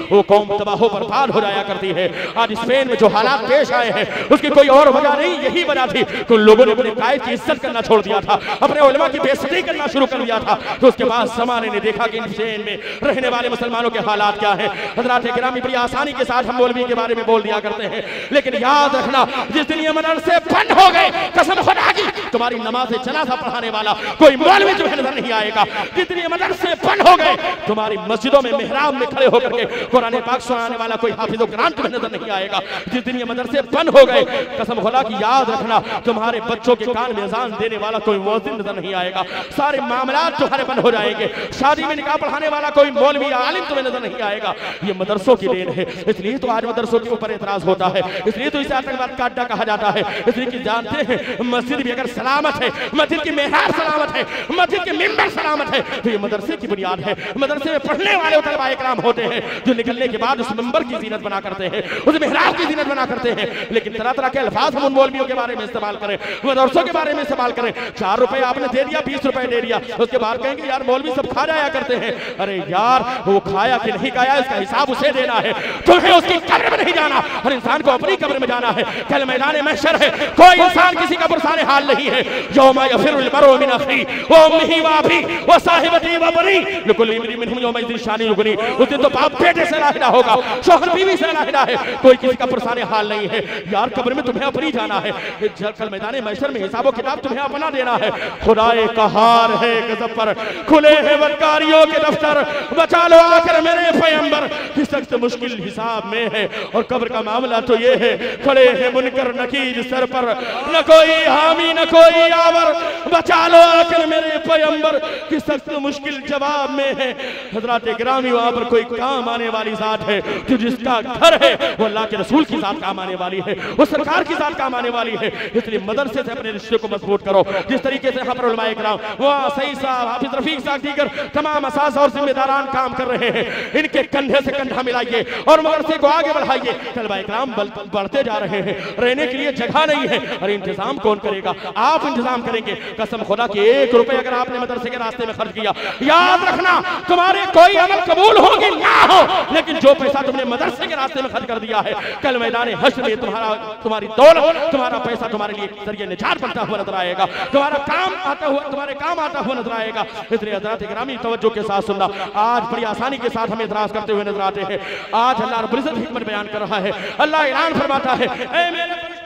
वो कौम तबाह बर्बाद हो जाया करती है। आज स्पेन में जो हालात पेश आए हैं उसकी कोई और वजह नहीं, यही वजह थी कि उन लोगों ने अपने कायद की इज्जत करना छोड़ दिया था, अपने उलमा की बेइज्जती करना शुरू कर दिया था। तो उसके बाद ज़माने ने देखा कि स्पेन में रहने वाले मुसलमानों के हालात क्या है। हज़रात गिरामी बड़ी आसानी के साथ हम मौलवी के बारे में बोल दिया करते हैं, लेकिन याद रखना जिस दिन ये मदरसे बंद हो गए, कसम खुदा की तुम्हारी नमाज जनाजा पढ़ाने वाला कोई मौलवी तुम्हें नजर नहीं आएगा। जितने मदरसे बंद हो गए, तुम्हारी मस्जिदों में मेहराब में खड़े होकर के कुरान पाक सुनाने वाला कोई हाफिज़ कुरान तुम्हें नजर नहीं आएगा। जितने मदरसे बंद हो गए, कसम खुदा की याद रखना, तुम्हारे बच्चों के कान में अजान देने वाला कोई मुअज्जिन नजर नहीं आएगा। सारे मामलात तुम्हारे बंद हो जाएंगे। शादी में निकाह पढ़ाने वाला कोई मौलवी आलिम तुम्हें नजर नहीं आएगा। ये मदरसों की देन है, इसलिए तो आज मदरसों के ऊपर एतराज होता है, इसलिए तो इसे आतंकवाद का अड्डा कहा जाता है। इसलिए कि जानते हैं मस्जिद भी अगर सलामत है, मस्जिद की मेहराब सलामत है, मस्जिद के मिंबर सलामत है, तो ये मदरसे की बुनियाद है। मदरसे में पढ़ने वाले तलबा इकराम होते हैं जो निकलने के बाद उस मिंबर की जीनत बना करते हैं, उस मेहराब की जीनत बना करते हैं। लेकिन तरह तरह के अल्फाज हम उन मौलवियों के बारे में इस्तेमाल करें, मदरसों के बारे में इस्तेमाल करें। 4 रुपए आपने दे दिया, 20 रुपए दे दिया, उसके बाद कहेंगे यार मौलवी सब खा जाया करते हैं। अरे यार वो खाया कि नहीं खाया इसका हिसाब उसे देना है, तुम्हें उसकी कब्र में नहीं जाना। हर इंसान को अपनी कब्र में जाना है। कल मैदान महशर है, कोई इंसान किसी का पुरसाने हाल नहीं है। यौमा यफिरुल मरउ मिन अखी व उम्मिही व अबी व साहिबती व बनी लिकुल्लि इम्रिइन मिनहुम यौमइज़िन शानिन युगनी। उस दिन तो बाप बेटे से लाहिदा होगा, शौहर बीवी से लाहिदा है, कोई किसी का पुरसाने हाल नहीं है। यार कब्र में तुम्हें अपनी जाना है। कल मैदान महशर में हिसाब व किताब तुम्हें अपना देना है। खुदाए कहार है गज़ब पर, खुले हैं बदकारियों के दफ्तर, बचा लो आकर मेरे पैगंबर की सख्त मुश्किल हिसाब में है। और कब्र का मामला तो ये है, खड़े हैं मुनकर नकीर सर पर, न कोई हामी न कोई आवर, बचा लो आकर मेरे पैगंबर की सख्त मुश्किल जवाब में है। हजरात गिरामी वहां पर कोई काम आने वाली जात है, जो जिसका घर है वो अल्लाह के रसूल की जात काम आने वाली है, वो सरकार की जात काम आने वाली है। इसलिए मदरसे से अपने रिश्ते को मजबूत करो। जिस तरीके से यहाँ पर उलमाए किराम, वहाँ सही साहब, हाफिज रफीक साहब, दीगर तमाम असास और जिम्मेदारान काम कर रहे हैं, इनके कंधे से कंधा मिलाइए और मदरसे को आगे बढ़ाइए। तलबा इकराम बढ़ते जा रहे हैं, रहने के लिए जगह नहीं है, और इंतजाम कौन करेगा? आप इंतजाम करेंगे। कसम खुदा की 1 रुपए अगर आपने मदरसे के रास्ते में खर्च किया, याद रखना तुम्हारे कोई अमल कबूल होगी ना हो, लेकिन जो पैसा तुमने मदरसे के रास्ते में खर्च कर दिया है, कल मैदान हश्र में तुम्हारी दौलत, तुम्हारा पैसा तुम्हारे लिए जरिए निजात बनता हुआ नजर आएगा, तुम्हारा काम आता हुआ, तुम्हारे काम आता हुआ नजर आएगा। इसलिए हज़रात गिरामी तवज्जो के साथ सुनना। आज बड़ी आसानी के साथ हमें इतराज करते हुए नजर आते हैं। आज अल्लाह रब्बुल इज्जत हिकमत बयान कर रहा है। अल्लाह ऐलान फरमाता है, ऐ मेरे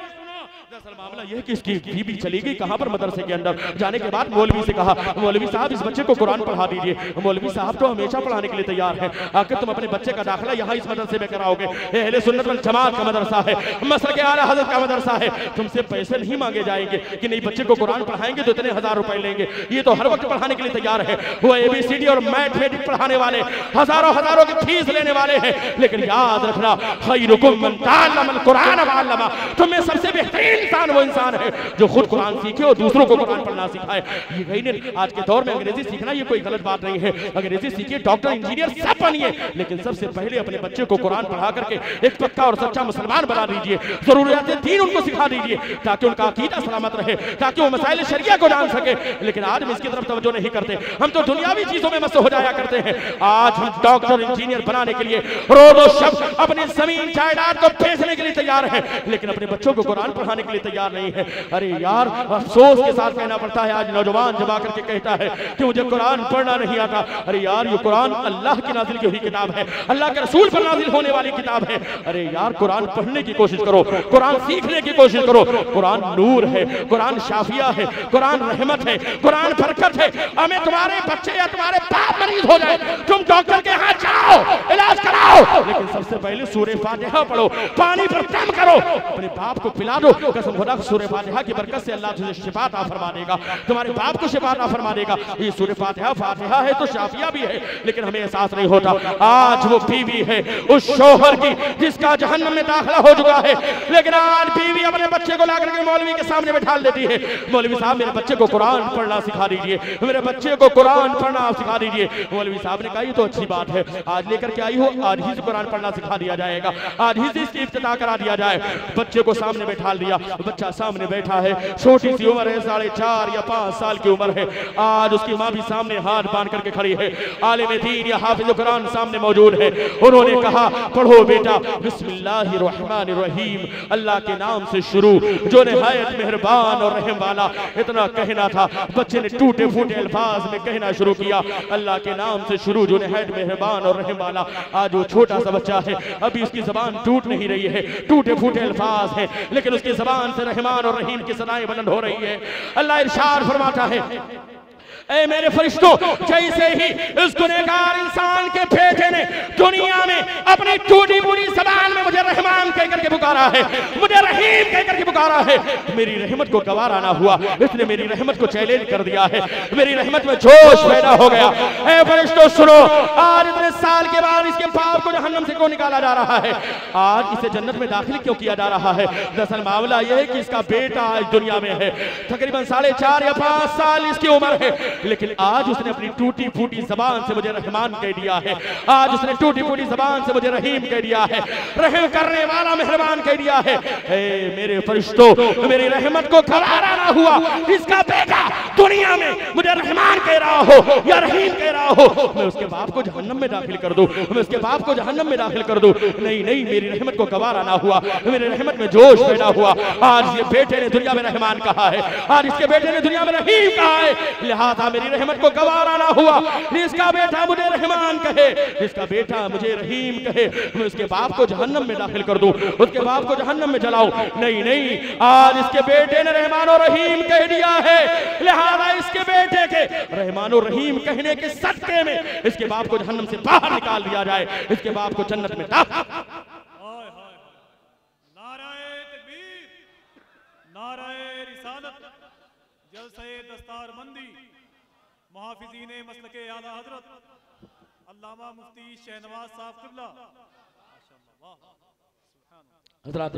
दरअसल मामला यह कि इसकी बीबी चली गई कहां पर, मदरसे के अंदर। जाने के बाद मौलवी से कहा, मौलवी साहब इस बच्चे को कुरान पढ़ा दीजिए। मौलवी साहब तो हमेशा पढ़ाने के लिए तैयार है, आखिर तुम अपने बच्चे का दाखिला यहाँ इस मदरसे में कराओगे। अहले सुन्नत वल जमात का मदरसा है, मसलक आला हज़रत का मदरसा है, तुमसे पैसे नहीं मांगे जाएंगे कि नहीं बच्चे को कुरान पढ़ाएंगे तो इतने 1000 रुपए लेंगे। ये तो हर वक्त पढ़ाने के लिए तैयार है। वो ABCD और मैथमेटिक्स पढ़ाने वाले हजारों की फीस लेने वाले हैं। लेकिन याद रखना, खैरुकुम मन तअल्लमल कुरान व अल्लमा, तुम्हें सबसे बेहतरीन इंसान वो इंसान है जो खुद कुरान सीखे और दूसरों को कुरान पढ़ना सिखाए। ये कहीं नहीं, आज के दौर में अंग्रेजी सीखना ये कोई गलत बात नहीं है। अंग्रेजी सीखिए, डॉक्टर इंजीनियर सब बनिए, लेकिन सबसे पहले अपने बच्चे को कुरान पढ़ा करके एक पक्का और सच्चा मुसलमान बना दीजिए। जरूरियात दीन उनको सिखा दीजिए ताकि उनका अकीदा सलामत रहे, ताकि वो मसाइल शरिया को जान सके। लेकिन आज हम इसकी तरफ तवज्जो नहीं करते, हम तो दुनियावी चीजों में मस्त हो जाया करते हैं। आज हम डॉक्टर इंजीनियर बनाने के लिए रोज़ो शब अपनी जमीन जायदाद को बेचने के लिए तैयार है, लेकिन अपने बच्चों को कुरान पढ़ाने के लिए तैयार नहीं है। अरे यार अफसोस के साथ कहना पड़ता है, आज नौजवान जब आकर के कहता है कि मुझे कुरान पढ़ना नहीं आता। अरे यार ये कुरान अल्लाह की नाजिल की हुई किताब है, अल्लाह के रसूल पर नाजिल होने वाली किताब है। अरे यार कुरान पढ़ने की कोशिश करो, कुरान सीखने की कोशिश करो। कुरान नूर है, कुरान शाफिया है, कुरान रहमत है, कुरान बरकत है। हमें तुम्हारे बच्चे या तुम्हारे बाप मरीज हो जाए, तुम डॉक्टर के यहाँ जाओ, इलाज कराओ, लेकिन सबसे पहले सूरह फातिहा पढ़ो, पानी पर दम करो, अपने बाप को पिला दो। कसम खुदा सूरह फातिहा की बरकत से अल्लाह तुझे शिफा अता फरमा देगा, तुम्हारे बाप को शिफा अता फरमा देगा। ये सूरह फातिहा है तो शाफिया भी है, लेकिन हमें एहसास नहीं होता। आज वो बीवी है उस शोहर की जिसका जहन्नम में दाखिला हो चुका है, लेकिन आज बीवी अपने बच्चे को लाकर के मौलवी के सामने बैठा देती है। मौलवी साहब मेरे बच्चे को कुरान पढ़ना सिखा दीजिए, मेरे बच्चे को कुरान पढ़ना सिखा दीजिए। मौलवी साहब ने कहा ये तो अच्छी बात है, आज लेकर के आई हो, आज ही से कुरान पढ़ना सिखा दिया जाएगा, आज ही से इसकी इफ्तिताह करा दिया जाए। बच्चे को सामने बैठा दिया, बच्चा सामने बैठा है, छोटी सी उम्र है, 4.5 या 5 साल की उम्र है। आज उसकी माँ भी सामने हाथ बांध करके खड़ी है, आलिम दीन या हाफिज कुरान सामने मौजूद है। उन्होंने कहा पढ़ो बेटा बिस्मिल्लाहिर्रहमानिर्रहीम, अल्लाह के नाम से शुरू जो निहायत मेहरबान और रहम वाला। इतना कहना था, बच्चे ने टूटे फूटे अल्फाज में कहना शुरू किया, अल्लाह के नाम से शुरू जो निहायत मेहरबान और रहम वाला। आज वो छोटा सा बच्चा है, अभी उसकी जबान टूट नहीं रही है, टूटे फूटे अल्फाज है, लेकिन उसकी जबान आसमान से रहमान और रहीम की सदाएं बुलंद हो रही है। अल्लाह इरशाद फरमाता है, ऐ मेरे फरिश्तों, जैसे ही इस गुनहगार इंसान के बेटे ने दुनिया में अपनी टूटी पूरी ज़बान में मुझे रहमान कह करके पुकारा है, मुझे रहीम कह करके पुकारा है, मेरी रहमत को गवारा ना हुआ, इसने मेरी रहमत को चैलेंज कर दिया है, मेरी रहमत में जोश पैदा हो गया। ऐ फरिश्तों सुनो, आज इतने साल के बाद इसके बाप को जहन्नम से क्यों निकाला जा रहा है? आज इसे जन्नत में दाखिल क्यों किया जा रहा है? दरअसल मामला यह है कि इसका बेटा आज दुनिया में है, तकरीबन 4.5 या 5 साल इसकी उम्र है, लेकिन आज उसने अपनी टूटी फूटी जबान से मुझे रहमान कह दिया है, आज उसने टूटी फूटी जबान से मुझे रहीम कह दिया है, रहम करने वाला मेहरबान कह दिया है। ए मेरे फरिश्तों, मेरी रहमत को गवारा ना हुआ, इसका बेटा दुनिया में मुझे रहमान कह रहा हो या रहीम कह रहा हो, मैं उसके बाप को जहन्नम में दाखिल कर दूं, मैं उसके बाप को जहन्नम में दाखिल कर दूं। नहीं नहीं, मेरी रहमत को गवारा ना हुआ, मेरी रहमत में जोश पैदा हुआ। आज ये बेटे ने दुनिया में रहमान कहा है, आज इसके बेटे ने दुनिया में रहीम कहा है, लिहाजा मेरी रहमत को गवारा ना हुआ, इसका बेटा मुझे रहमान कहे, इसका बेटा मुझे रहीम कहे, मैं उसके बाप को जहन्नम में दाखिल कर दूं, उसके बाप को जहन्नम में जलाऊं। नहीं नहीं, आज इसके बेटे ने रहमान और रहीम कह दिया है, लिहाजा इसके बेटे के रहमान और रहीम कहने के सदके में इसके बाप को जहन्नम से बाहर निकाल दिया जाए, इसके बाप को जन्नत में दाखिल। नाराए रिसालत, जलसे दस्तारबंदी, मुहाफिज़ीन मसलके आला हजरत अल्लामा मुफ्ती शहनवाज साहब क़िबला। हज़रात,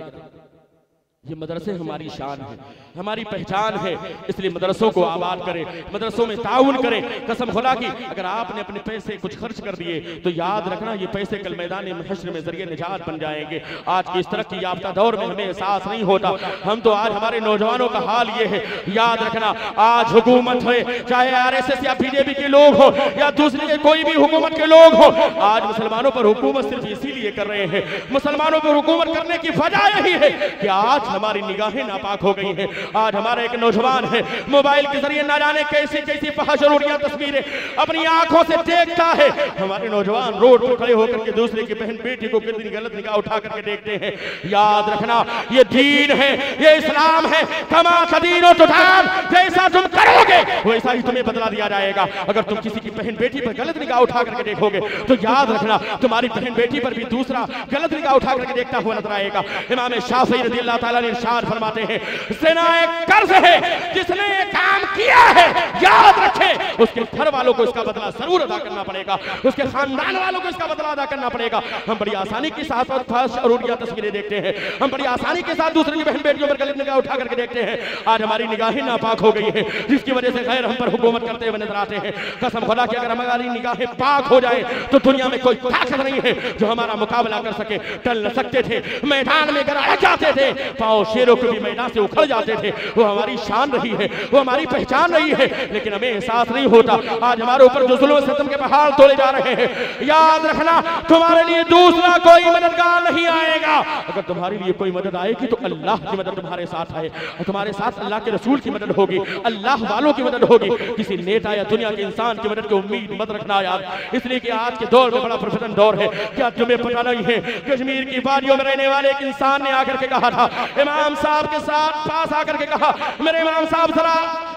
ये मदरसे हमारी शान है, हमारी पहचान है, इसलिए मदरसों को आबाद करें, मदरसों में ताउन करें। कसम खुदा की, अगर आपने अपने पैसे कुछ खर्च कर दिए तो याद रखना ये पैसे कल मैदान महशर में जरिए निजात बन जाएंगे। आज की इस तरक्की याफ्ता दौर में हमें एहसास नहीं होता, हम तो आज हमारे नौजवानों का हाल ये है। याद रखना, आज हुकूमत है, चाहे RSS या BJP के लोग हो या दूसरे के कोई भी हुकूमत के लोग हो, आज मुसलमानों पर हुकूमत सिर्फ इसीलिए कर रहे हैं, मुसलमानों पर हुकूमत करने की वजह यही है कि आज हमारी निगाहें नापाक हो गई हैं। आज हमारा एक नौजवान है, मोबाइल के जरिए ना जाने कैसी कैसी फहशरूरियां तस्वीरें अपनी आंखों से देखता है। हमारे नौजवान रोड पर खड़े होकर के दूसरे की बहन बेटी को कितनी गलत निगाह उठा करके देखते हैं। याद रखना, ये दीन है, ये इस्लाम है। कमा तदीनो तुदान, जैसा तुम करोगे वैसा ही तुम्हें बदला दिया जाएगा। अगर तुम किसी की बहन बेटी पर गलत निगाह उठा करके देखोगे तो याद रखना तुम्हारी बहन बेटी पर भी दूसरा गलत निगाह उठा करके देखता हुआ नजर आएगा। इमाम शाफी रज़ियल्लाहु ताला ने इरशाद फरमाते हैं, ज़िना एक कर्ज है, जिसने ये काम किया है याद रखे उसके घर वालों को इसका बदला जरूर अदा करना पड़ेगा, उसके खानदान वालों को इसका बदला अदा करना पड़ेगा। हम बड़ी आसानी के साथ और खास अरूरिया तस्वीरें देखते हैं, हम बड़ी आसानी के साथ दूसरे की बहन बेटियों पर गलत निगाह उठा करके देखते हैं। आज हमारी निगाहें नापाक हो गई है, जिसकी वजह से गैर हम पर हुकूमत करते हुए नजर आते हैं। कसम खुदा की, अगर हमारी निगाहें पाक हो जाए तो दुनिया में कोई ताकत नहीं है जो हमारा मुकाबला कर सके। टल न सकते थे, मैदान में अगर अड़ जाते थे, पाँव शेरों को भी मैदान से उखड़ जाते थे। वो हमारी शान रही है, वो हमारी पहचान रही है, लेकिन हमें एहसास नहीं होता। आज हमारे ऊपर जो जुल्म सितम के पहाड़ तोड़े जा रहे हैं, याद रखना तुम्हारे लिए दूसरा कोई मददगार नहीं आएगा। अगर तुम्हारे लिए कोई मदद आएगी तो अल्लाह की मदद तुम्हारे साथ आए, और तुम्हारे साथ अल्लाह के रसूल की मदद होगी, अल्लाह वालों की मदद होगी। किसी नेता या दुनिया के इंसान की मदद की उम्मीद मत रखना यार, इसलिए कि आज के दौर में बड़ा प्रफितन दौर है। क्या तुम्हें पता नहीं है, कश्मीर की वादियों में रहने वाले एक इंसान ने आकर के कहा था, इमाम साहब के साथ पास आकर के कहा, मेरे इमाम साहब जरा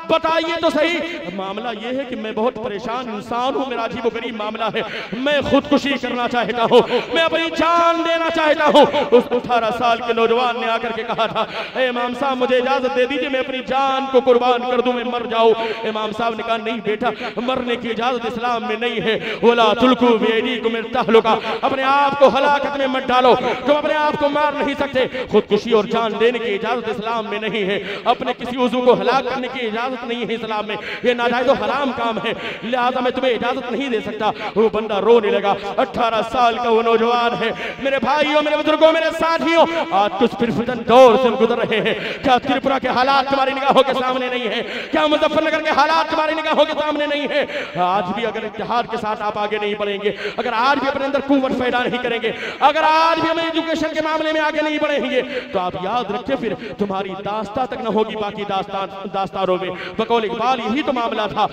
बताइए तो सही, मामला ये है कि मैं बहुत परेशान इंसान हूँ, मेरा अजीब गरीब मामला है, मैं खुदकुशी करना चाहता हूँ, मैं अपनी जान देना चाहता हूँ। उस 18 साल के नौजवान ने आकर के कहा था, इमाम साहब मुझे इजाजत दे दीजिए, मैं अपनी जान को कुर्बान कर दूं, मैं मर जाऊं। इमाम साहब ने कहा, नहीं बेटा, मरने की इजाजत इस्लाम में नहीं है। वला तुल्कू बियदीकुम मिन तहलुका, अपने आप को हलाकत में मत डालो, तुम अपने आप को मार नहीं सकते। खुदकुशी और जान देने की इजाजत इस्लाम में नहीं है, अपने किसी उज़ू को हलाक करने की इजाजत नहीं है इस्लाम में, ये नाजायज़ और हराम काम है, लिहाजा मैं तुम्हें इजाजत नहीं दे सकता। वो बंदा रोने लगा। 18 साल का वो नौजवान है। मेरे भाइयों, मेरे बुजुर्गों, मेरे साथियों, आज कुछ फिरफितन दौर से गुजर रहे हैं। क्या त्रिपुरा के हालात तुम्हारी निगाहों के सामने नहीं है? क्या मुजफ्फरनगर के हालात तुम्हारी निगाहों के सामने नहीं है? आज भी अगर इत्तेहाद के साथ आप आगे नहीं बढ़ेंगे, अगर आज भी अपने अंदर कुव्वत पैदा नहीं करेंगे, अगर आज भी हम एजुकेशन के मामले में आगे नहीं बढ़ेंगे, तो आप याद रखिए फिर तुम्हारी दास्तां तक न होगी बाकी दास्तानों में। बकौल इकबाल यही तो मामला मामला था।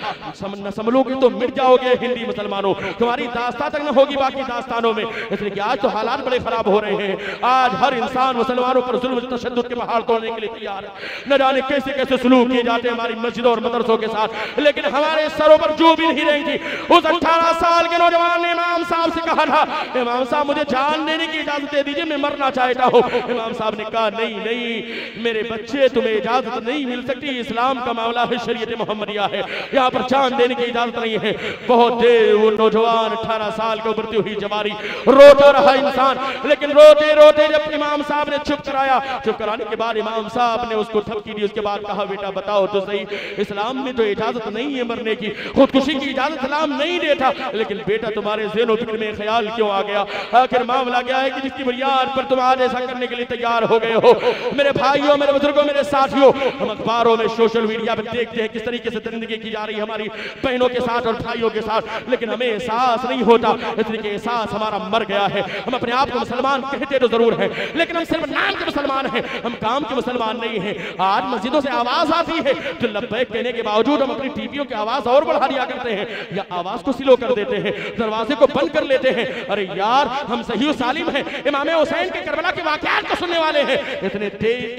न संभलोगे तो मिट जाओगे हिंदी मुसलमानों, तुम्हारी दास्तां तक न होगी बाकी दास्तानों में। इसलिए कि आज तो हालात बड़े खराब हो रहे हैं। आज हर इंसान मुसलमानों पर जुल्म तशद्दुद के पहाड़ तोड़ने के लिए तैयार है। न जाने कैसे कैसे सलूक किए जाते हैं हमारी मस्जिदों और मदरसों के साथ, लेकिन हमारे सरों पर जो भी नहीं रही थी। उस 18 साल के नौजवान ने इमाम साहब से कहा था, इमाम साहब मुझे जान देने की इजाजत दे दीजिए, मैं मरना चाहता हूँ। इमाम साहब ने कहा नहीं नहीं मेरे बच्चे, तुम्हें इजाजत नहीं मिल सकती, इस्लाम का मामला है, शरीयत मोहम्मदिया है, यहाँ पर जान देने की इजाजत नहीं है। बहुत देर वो नौजवान 18 साल की उभरती हुई जवानी रोता रहा इंसान, लेकिन रोते रोते जब इमाम साहब ने चुप कराया, चुप कराने के बाद इमाम साहब ने उसको थपकी दी। उसके बाद कहा बेटा बताओ तो सही, इस्लाम में तो इजाजत नहीं है मरने की, खुदकुशी की इजाजत इस्लाम नहीं देता, लेकिन बेटा तुम्हारे ज़हन फिक्र में ख्याल क्यों आ गया? आखिर मामला क्या है कि जिसकी बुनियाद पर तुम आज ऐसा करने के लिए तैयार हो गए हो? मेरे भाइयों, मेरे बुजुर्गों, मेरे साथियों, हम अखबारों में सोशल मीडिया पर देखते हैं किस तरीके से जिंदगी की जा रही है हमारी बहनों के साथ और भाइयों के साथ, लेकिन हमें एहसास नहीं होता, इसलिए एहसास हमारा मर गया है। हम अपने आप को मुसलमान कहते तो जरूर है, लेकिन हम सिर्फ नाम के मुसलमान हैं, हम काम के मुसलमान नहीं हैं। आज मस्जिदों से आवाज आती है तो लब्बैक कहने के बावजूद हम अपनी टीवियों की आवाज और बढ़ा दिया करते हैं, या आवाज को स्लो कर देते हैं, दरवाजे को बंद कर लेते हैं। अरे यार हम सही सालिम हैं, इमाम हुसैन के करबला के वाक़यात को सुनने वाले हैं।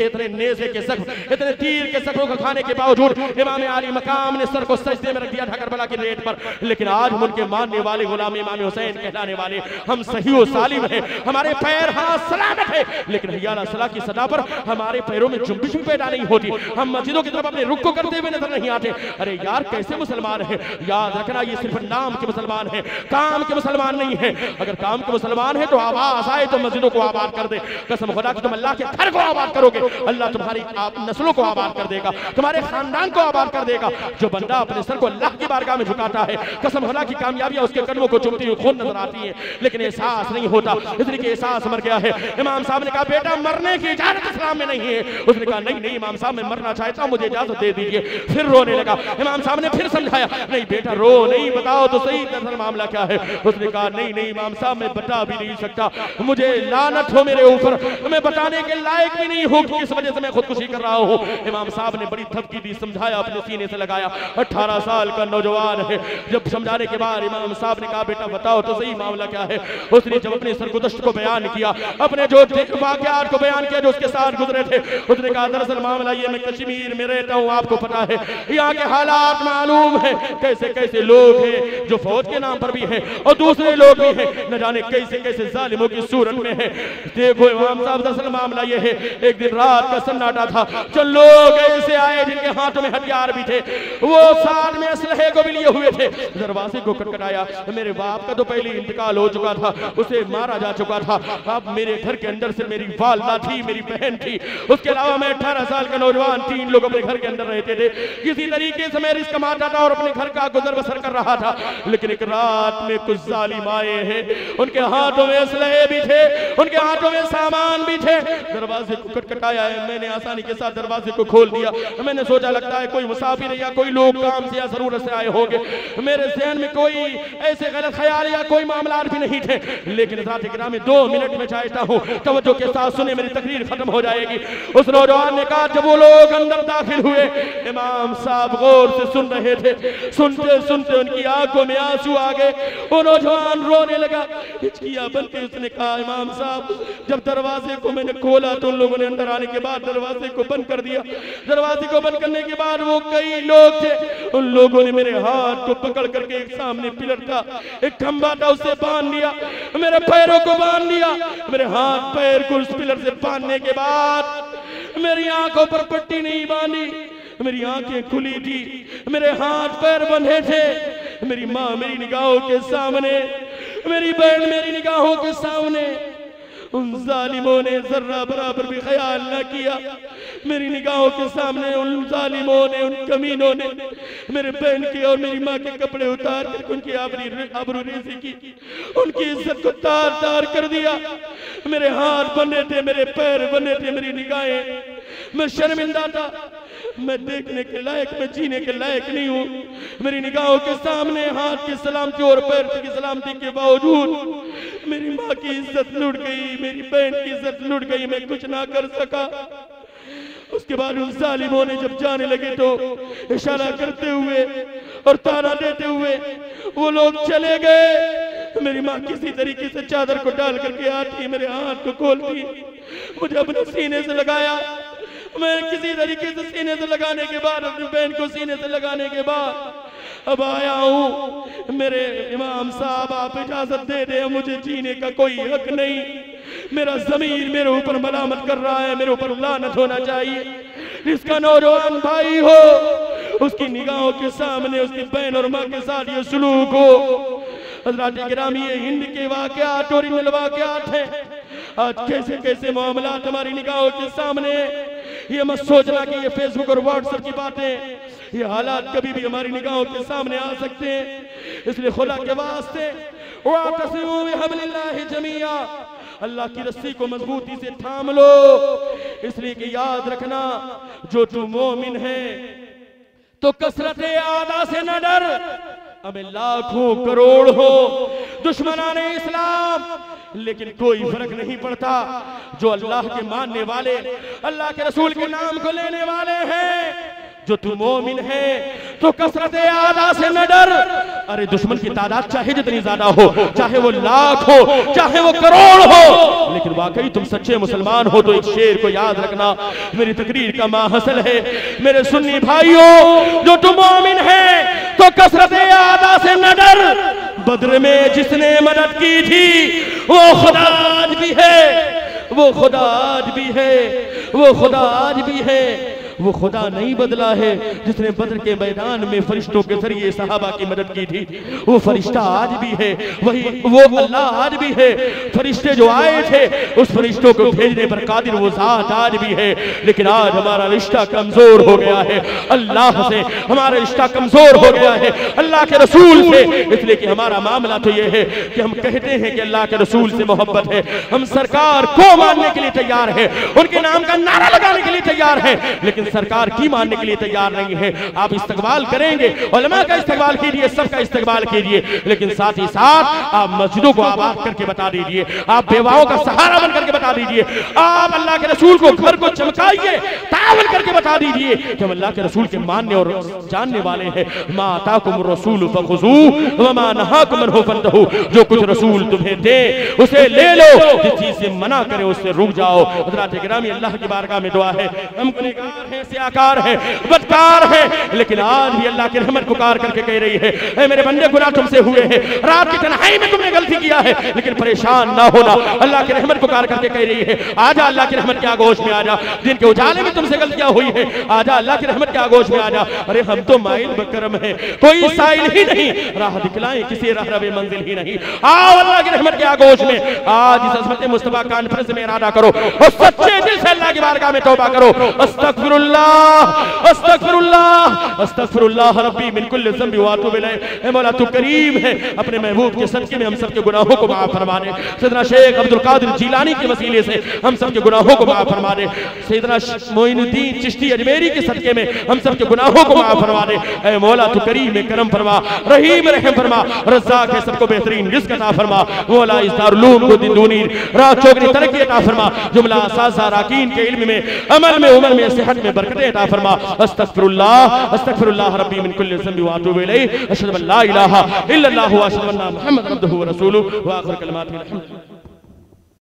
इतने नेज़े के जख्म, इतने तीर के जख्मों को खाने के बावजूद इमाम आली मकाम ने सर को सजदे में रख दिया था करबला की रेत पर, लेकिन आज हम उनके मानने वाले गुलाम इमाम हुसैन कहलाने वाले हम सही सालिम हैं। हमारे पैर हाथ सलामत है, लेकिन हय्या सलाह की सदा पर हमारे पैरों में जुम्बिश भी पैदा नहीं होती। हम मस्जिदों की तरफ अपने रुख को करते हुए नजर नहीं आते। अरे यार कैसे मुसलमान है? याद रखना ये सिर्फ नाम के मुसलमान है, काम के मुसलमान नहीं है। अगर काम के मुसलमान है तो आवाज आए तो मस्जिदों को आबाद कर दे। कसम खुदा की तुम अल्लाह के घर को आबाद करोगे, अल्लाह तुम्हारी नस्लों को आबाद कर देगा, तुम्हारे खानदान को आबाद कर देगा। जो बंदा अपने सर को अल्लाह की बारगाह में झुकाता है, कसम खुदा की कामयाबियां उसके कदमों को चुमती हुई खुद नजर आती है, लेकिन एहसास नहीं होता, इसलिए कि एहसास मर गया है। इमाम साहब ने कहा बेटा मरने की इजाजत इस्लाम में नहीं है। उसने कहा नहीं नहीं इमाम साहब मैं मरना चाहता हूं, मुझे इजाजत दे दीजिए। फिर रोने लगा। इमाम साहब ने फिर समझाया नहीं बेटा रो नहीं, बताओ तो सही दरअसल मामला क्या है। उसने कहा नहीं नहीं इमाम साहब मैं बता भी नहीं सकता, मुझे लानत हो मेरे ऊपर, मैं बताने के लायक भी नहीं हूं कि इस वजह से मैं खुदकुशी कर रहा हूं। इमाम साहब ने बड़ी थपकी दी, समझाया, अपने सीने से लगाया। 18 साल का नौजवान है। जब समझाने के बाद इमाम साहब ने कहा बेटा बताओ तो सही मामला क्या है। उसने जब अपने सरगुज़श्त को बयान किया, अपने जो वाक़यात को बयान किया जो उसके साथ गुजरे थे, उसने कहा दरअसल मामला ये मैं कश्मीर में रहता हूँ, आपको पता है यहाँ के हालात मालूम है, कैसे कैसे लोग हैं जो फौज के नाम पर भी हैं और दूसरे लोग भी हैं, न जाने कैसे कैसे जालिमों की सूरत में है। देखो इमाम साहब दरअसल मामला ये है, एक दिन रात का सन्नाटा था, जो लोग ऐसे आए जिनके हाथों में हथियार भी थे, वो साथ में असलहे को भी लिए हुए थे। दरवाजे को खटखटाया। मेरे बाप का तो पहले इंतकाल हो चुका था, उसे मारा जा चुका था। अब मेरे घर के अंदर से मेरी वालदा थी, मेरी बहन थी, उसके अलावा मैं 18 साल का नौजवान, 3 लोग अपने घर के अंदर रहते थे। किसी तरीके से मैं रिस्क कमाता था और अपने घर का गुजर बसर कर रहा था, लेकिन एक रात में कुछ जालिम आए हैं, उनके हाथों में असलहे भी थे, उनके हाथों में सामान भी थे। दरवाजे को खटखटाया है, मैंने आसानी के साथ दरवाजे को खोल दिया। मैंने सोचा लगता है कोई मुसाफिर या कोई लोग काम से या जरूरत से आए होंगे। मेरे ज़हन में कोई ऐसे गलत ख्याल या कोई मामला भी नहीं थे, लेकिन रात इकराम में 2 मिनट में चाहता हूँ तवज्जो के साथ सुने, मेरी तकरीर खत्म हो जाएगी। उस नौजवान ने कहा जब वो लोग अंदर दाखिल हुए, इमाम साहब गौर से सुन रहे थे, सुनते सुनते उनकी आंखों में आंसू आ गए। वो नौजवान रोने लगा, हिचकियां बन के उसने कहा इमाम साहब जब दरवाजे को मैंने खोला तो उन लोगों ने अंदर आने के बाद दरवाजे को बंद कर दिया। दरवाजे को बंद करने के बाद वो कई लोग थे, उन लोगों ने मेरे हाथ को पकड़ करके एक सामने पिलर था, एक खंबा था, उससे बांध लिया, मेरे पैरों को बांध लिया। मेरे हाथ पैर को उस पिलर से बांधने के बाद मेरी आंखों पर पट्टी नहीं बांधी, मेरी आंखें खुली थी, मेरे हाथ पैर बंधे थे। मेरी माँ मेरी निगाहों के सामने, मेरी बहन मेरी निगाहों के सामने। उन जालिमों ने जर्रा बराबर भी ख्याल न किया, मेरी निगाहों के सामने उन जालिमों ने, उन कमीनों ने मेरे बहन के और मेरी माँ के कपड़े उतार कर उनकी आबरूरेज़ी की, उनकी इज्जत को तार तार कर दिया। मेरे हाथ बने थे, मेरे पैर बने थे, मेरी निगाहें, मैं शर्मिंदा था, मैं देखने के लायक, मैं जीने के लायक नहीं हूँ। मेरी निगाहों के सामने हाथ की सलामती और पैर की सलामती के बावजूद मेरी माँ की इज्जत लूट गई, मेरी बहन की इज्जत लूट गई, मैं कुछ ना कर सका। उसके बाद उन जालिमों ने जब जाने लगे तो इशारा करते हुए और ताना देते हुए वो लोग चले गए। मेरी माँ किसी तरीके से चादर को डाल करके आती, मेरे हाथ को खोलती, मुझे अपने सीने से लगाया। मैं किसी तरीके से सीने से लगाने के बाद, अपनी बहन को सीने से लगाने के बाद अब आया हूँ। मेरे इमाम साहब आप इजाजत दे दे, मुझे जीने का कोई हक नहीं। मेरा ज़मीर मेरे ऊपर मलामत कर रहा है, मेरे ऊपर लानत होना चाहिए। जिसका नौजवान भाई हो उसकी निगाहों के सामने उसकी बहन और माँ के साथ ये सलूक हो। हज़रात गिरामी, ये हिंद के वाक़यात ओरिजिनल वाक़यात हैं। आज कैसे कैसे मामलात हमारी निगाहों के सामने। ये मत सोचना कि ये फेसबुक और व्हाट्सएप की बातें, ये हालात कभी भी हमारी निगाहों के सामने आ सकते हैं। इसलिए खुदा के वास्ते वातसिमू बिहब्लिल्लाहि जमीआ, अल्लाह की रस्सी को मजबूती से थाम लो। इसलिए कि याद रखना, जो तू मोमिन है तो कसरत आदा से न डर। हमें लाखों करोड़ हो दुश्मनाने इस्लाम, लेकिन कोई फर्क नहीं पड़ता। जो अल्लाह के मानने वाले, अल्लाह के रसूल के नाम को लेने वाले हैं, जो तू मोमिन है तो कसरत आदा से न डर। अरे दुश्मन की तादाद चाहे जितनी ज्यादा हो, चाहे वो लाख हो, चाहे वो करोड़ हो, लेकिन वाकई तुम सच्चे मुसलमान हो तो एक शेर को याद रखना। मेरी तकरीर का माहसल है, मेरे सुन्नी भाइयों, जो तू मोमिन है तो कसरत आदा से न डर। बद्र में जिसने मदद की थी वो खुदा आज भी है, वो खुदा आज भी है, वो खुदा आज भी है। वो खुदा नहीं बदला है जिसने बद्र के मैदान में फरिश्तों के जरिए सहाबा की मदद की थी। वो फरिश्ता आज भी है, वही वो अल्लाह आज भी है। फरिश्ते जो आए थे उस फरिश्तों को भेजने पर कादिर वो ज़ात आज भी है। लेकिन आज हमारा रिश्ता कमजोर हो गया है अल्लाह से, हमारा रिश्ता कमजोर हो गया है अल्लाह के रसूल से। इसलिए कि हमारा मामला तो ये है कि हम कहते हैं कि अल्लाह के रसूल से मोहब्बत है, हम सरकार को मानने के लिए तैयार है, उनके नाम का नारा लगाने के लिए तैयार है, लेकिन सरकार की मानने के लिए तैयार नहीं है। आप इस्तकबाल करेंगे, उलमा का इस्तकबाल कीजिए, सबका इस्तकबाल कीजिए, लेकिन साथ ही साथ आप मस्जिदों को आबाद करके बता दीजिए, आप बेवाओं का सहारा बन करके बता दीजिए, आप अल्लाह के रसूल को घर को चमकाइए, तावन करके बता दीजिए कि हम अल्लाह के रसूल के मानने और जानने वाले हैं। मा आताकुम रसूल फखुज़ूहु व मा नहाकुम अन्हु फंतहू, जो कुछ रसूल तुम्हें दे उसे ले लो, जिस चीज से मना करे उससे रुक जाओ। हज़रात गिरामी, अल्लाह की बारगाह में दुआ है, हम गुनहगार हैं, सियाकार है, बदकार है, लेकिन आज भी अल्लाह की रहमत पुकार करके कह रही है, ऐ मेरे बंदे गुनाह तुमसे हुए हैं, रात की तन्हाई में तुमने गलती किया है, लेकिन परेशान ना होना। अल्लाह की रहमत पुकार करके कह रही है, आजा अल्लाह की रहमत के आगोश में आजा। दिन के उजाले में तुमसे गलतियां हुई है, आजा अल्लाह की रहमत के आगोश में आजा। अरे हम तो माइल बकरम है, कोई साइल ही नहीं, राह दिखलाएं किसी रहरवे मंजिल ही नहीं। आओ अल्लाह की रहमत के आगोश में, आज इस अज़मत मुस्तफा कॉन्फ्रेंस में इरादा करो और सच्चे दिल से अल्लाह की बारगाह में तौबा करो। अस्तगफिरुल्लाह अस्तगफिरुल्लाह अस्तगफिरुल्लाह रब्बी मिन कुल्लि ज़ंबि व अतूबु इलैह। मौला तू करीम है, अपने महबूब के सदके में हम सब के गुनाहों को माफ फरमा दे। सैयदना शेख अब्दुल कादिर जिलानी के वसीले से हम सब के गुनाहों को माफ फरमा दे। सैयदना मोइनुद्दीन चिश्ती अजमेरी के सदके में हम सब के गुनाहों को माफ फरमा दे। ऐ मौला तू करीम है, करम फरमा, रहीम रहम फरमा, रज़्ज़ाक़ है, सबको बेहतरीन रिज़्क़ अता फरमा। मौला इस दारुल उलूम को दिन दूनी रात चौगनी तरक्की अता फरमा। जुमला असातिज़ा अराकीन के इल्म में, अमल में, उमर में, सेहत में बरकतें अता फरमा। अस्तगफिरुल्लाह रब्बी मिन कुल्लि ज़ंबि व अतूबु इलैह। अशहदु अन ला इलाहा इल्लल्लाहु व अशहदु अन्ना मुहम्मदन अब्दुहु व रसूलुहु व आखिर कलिमातिही।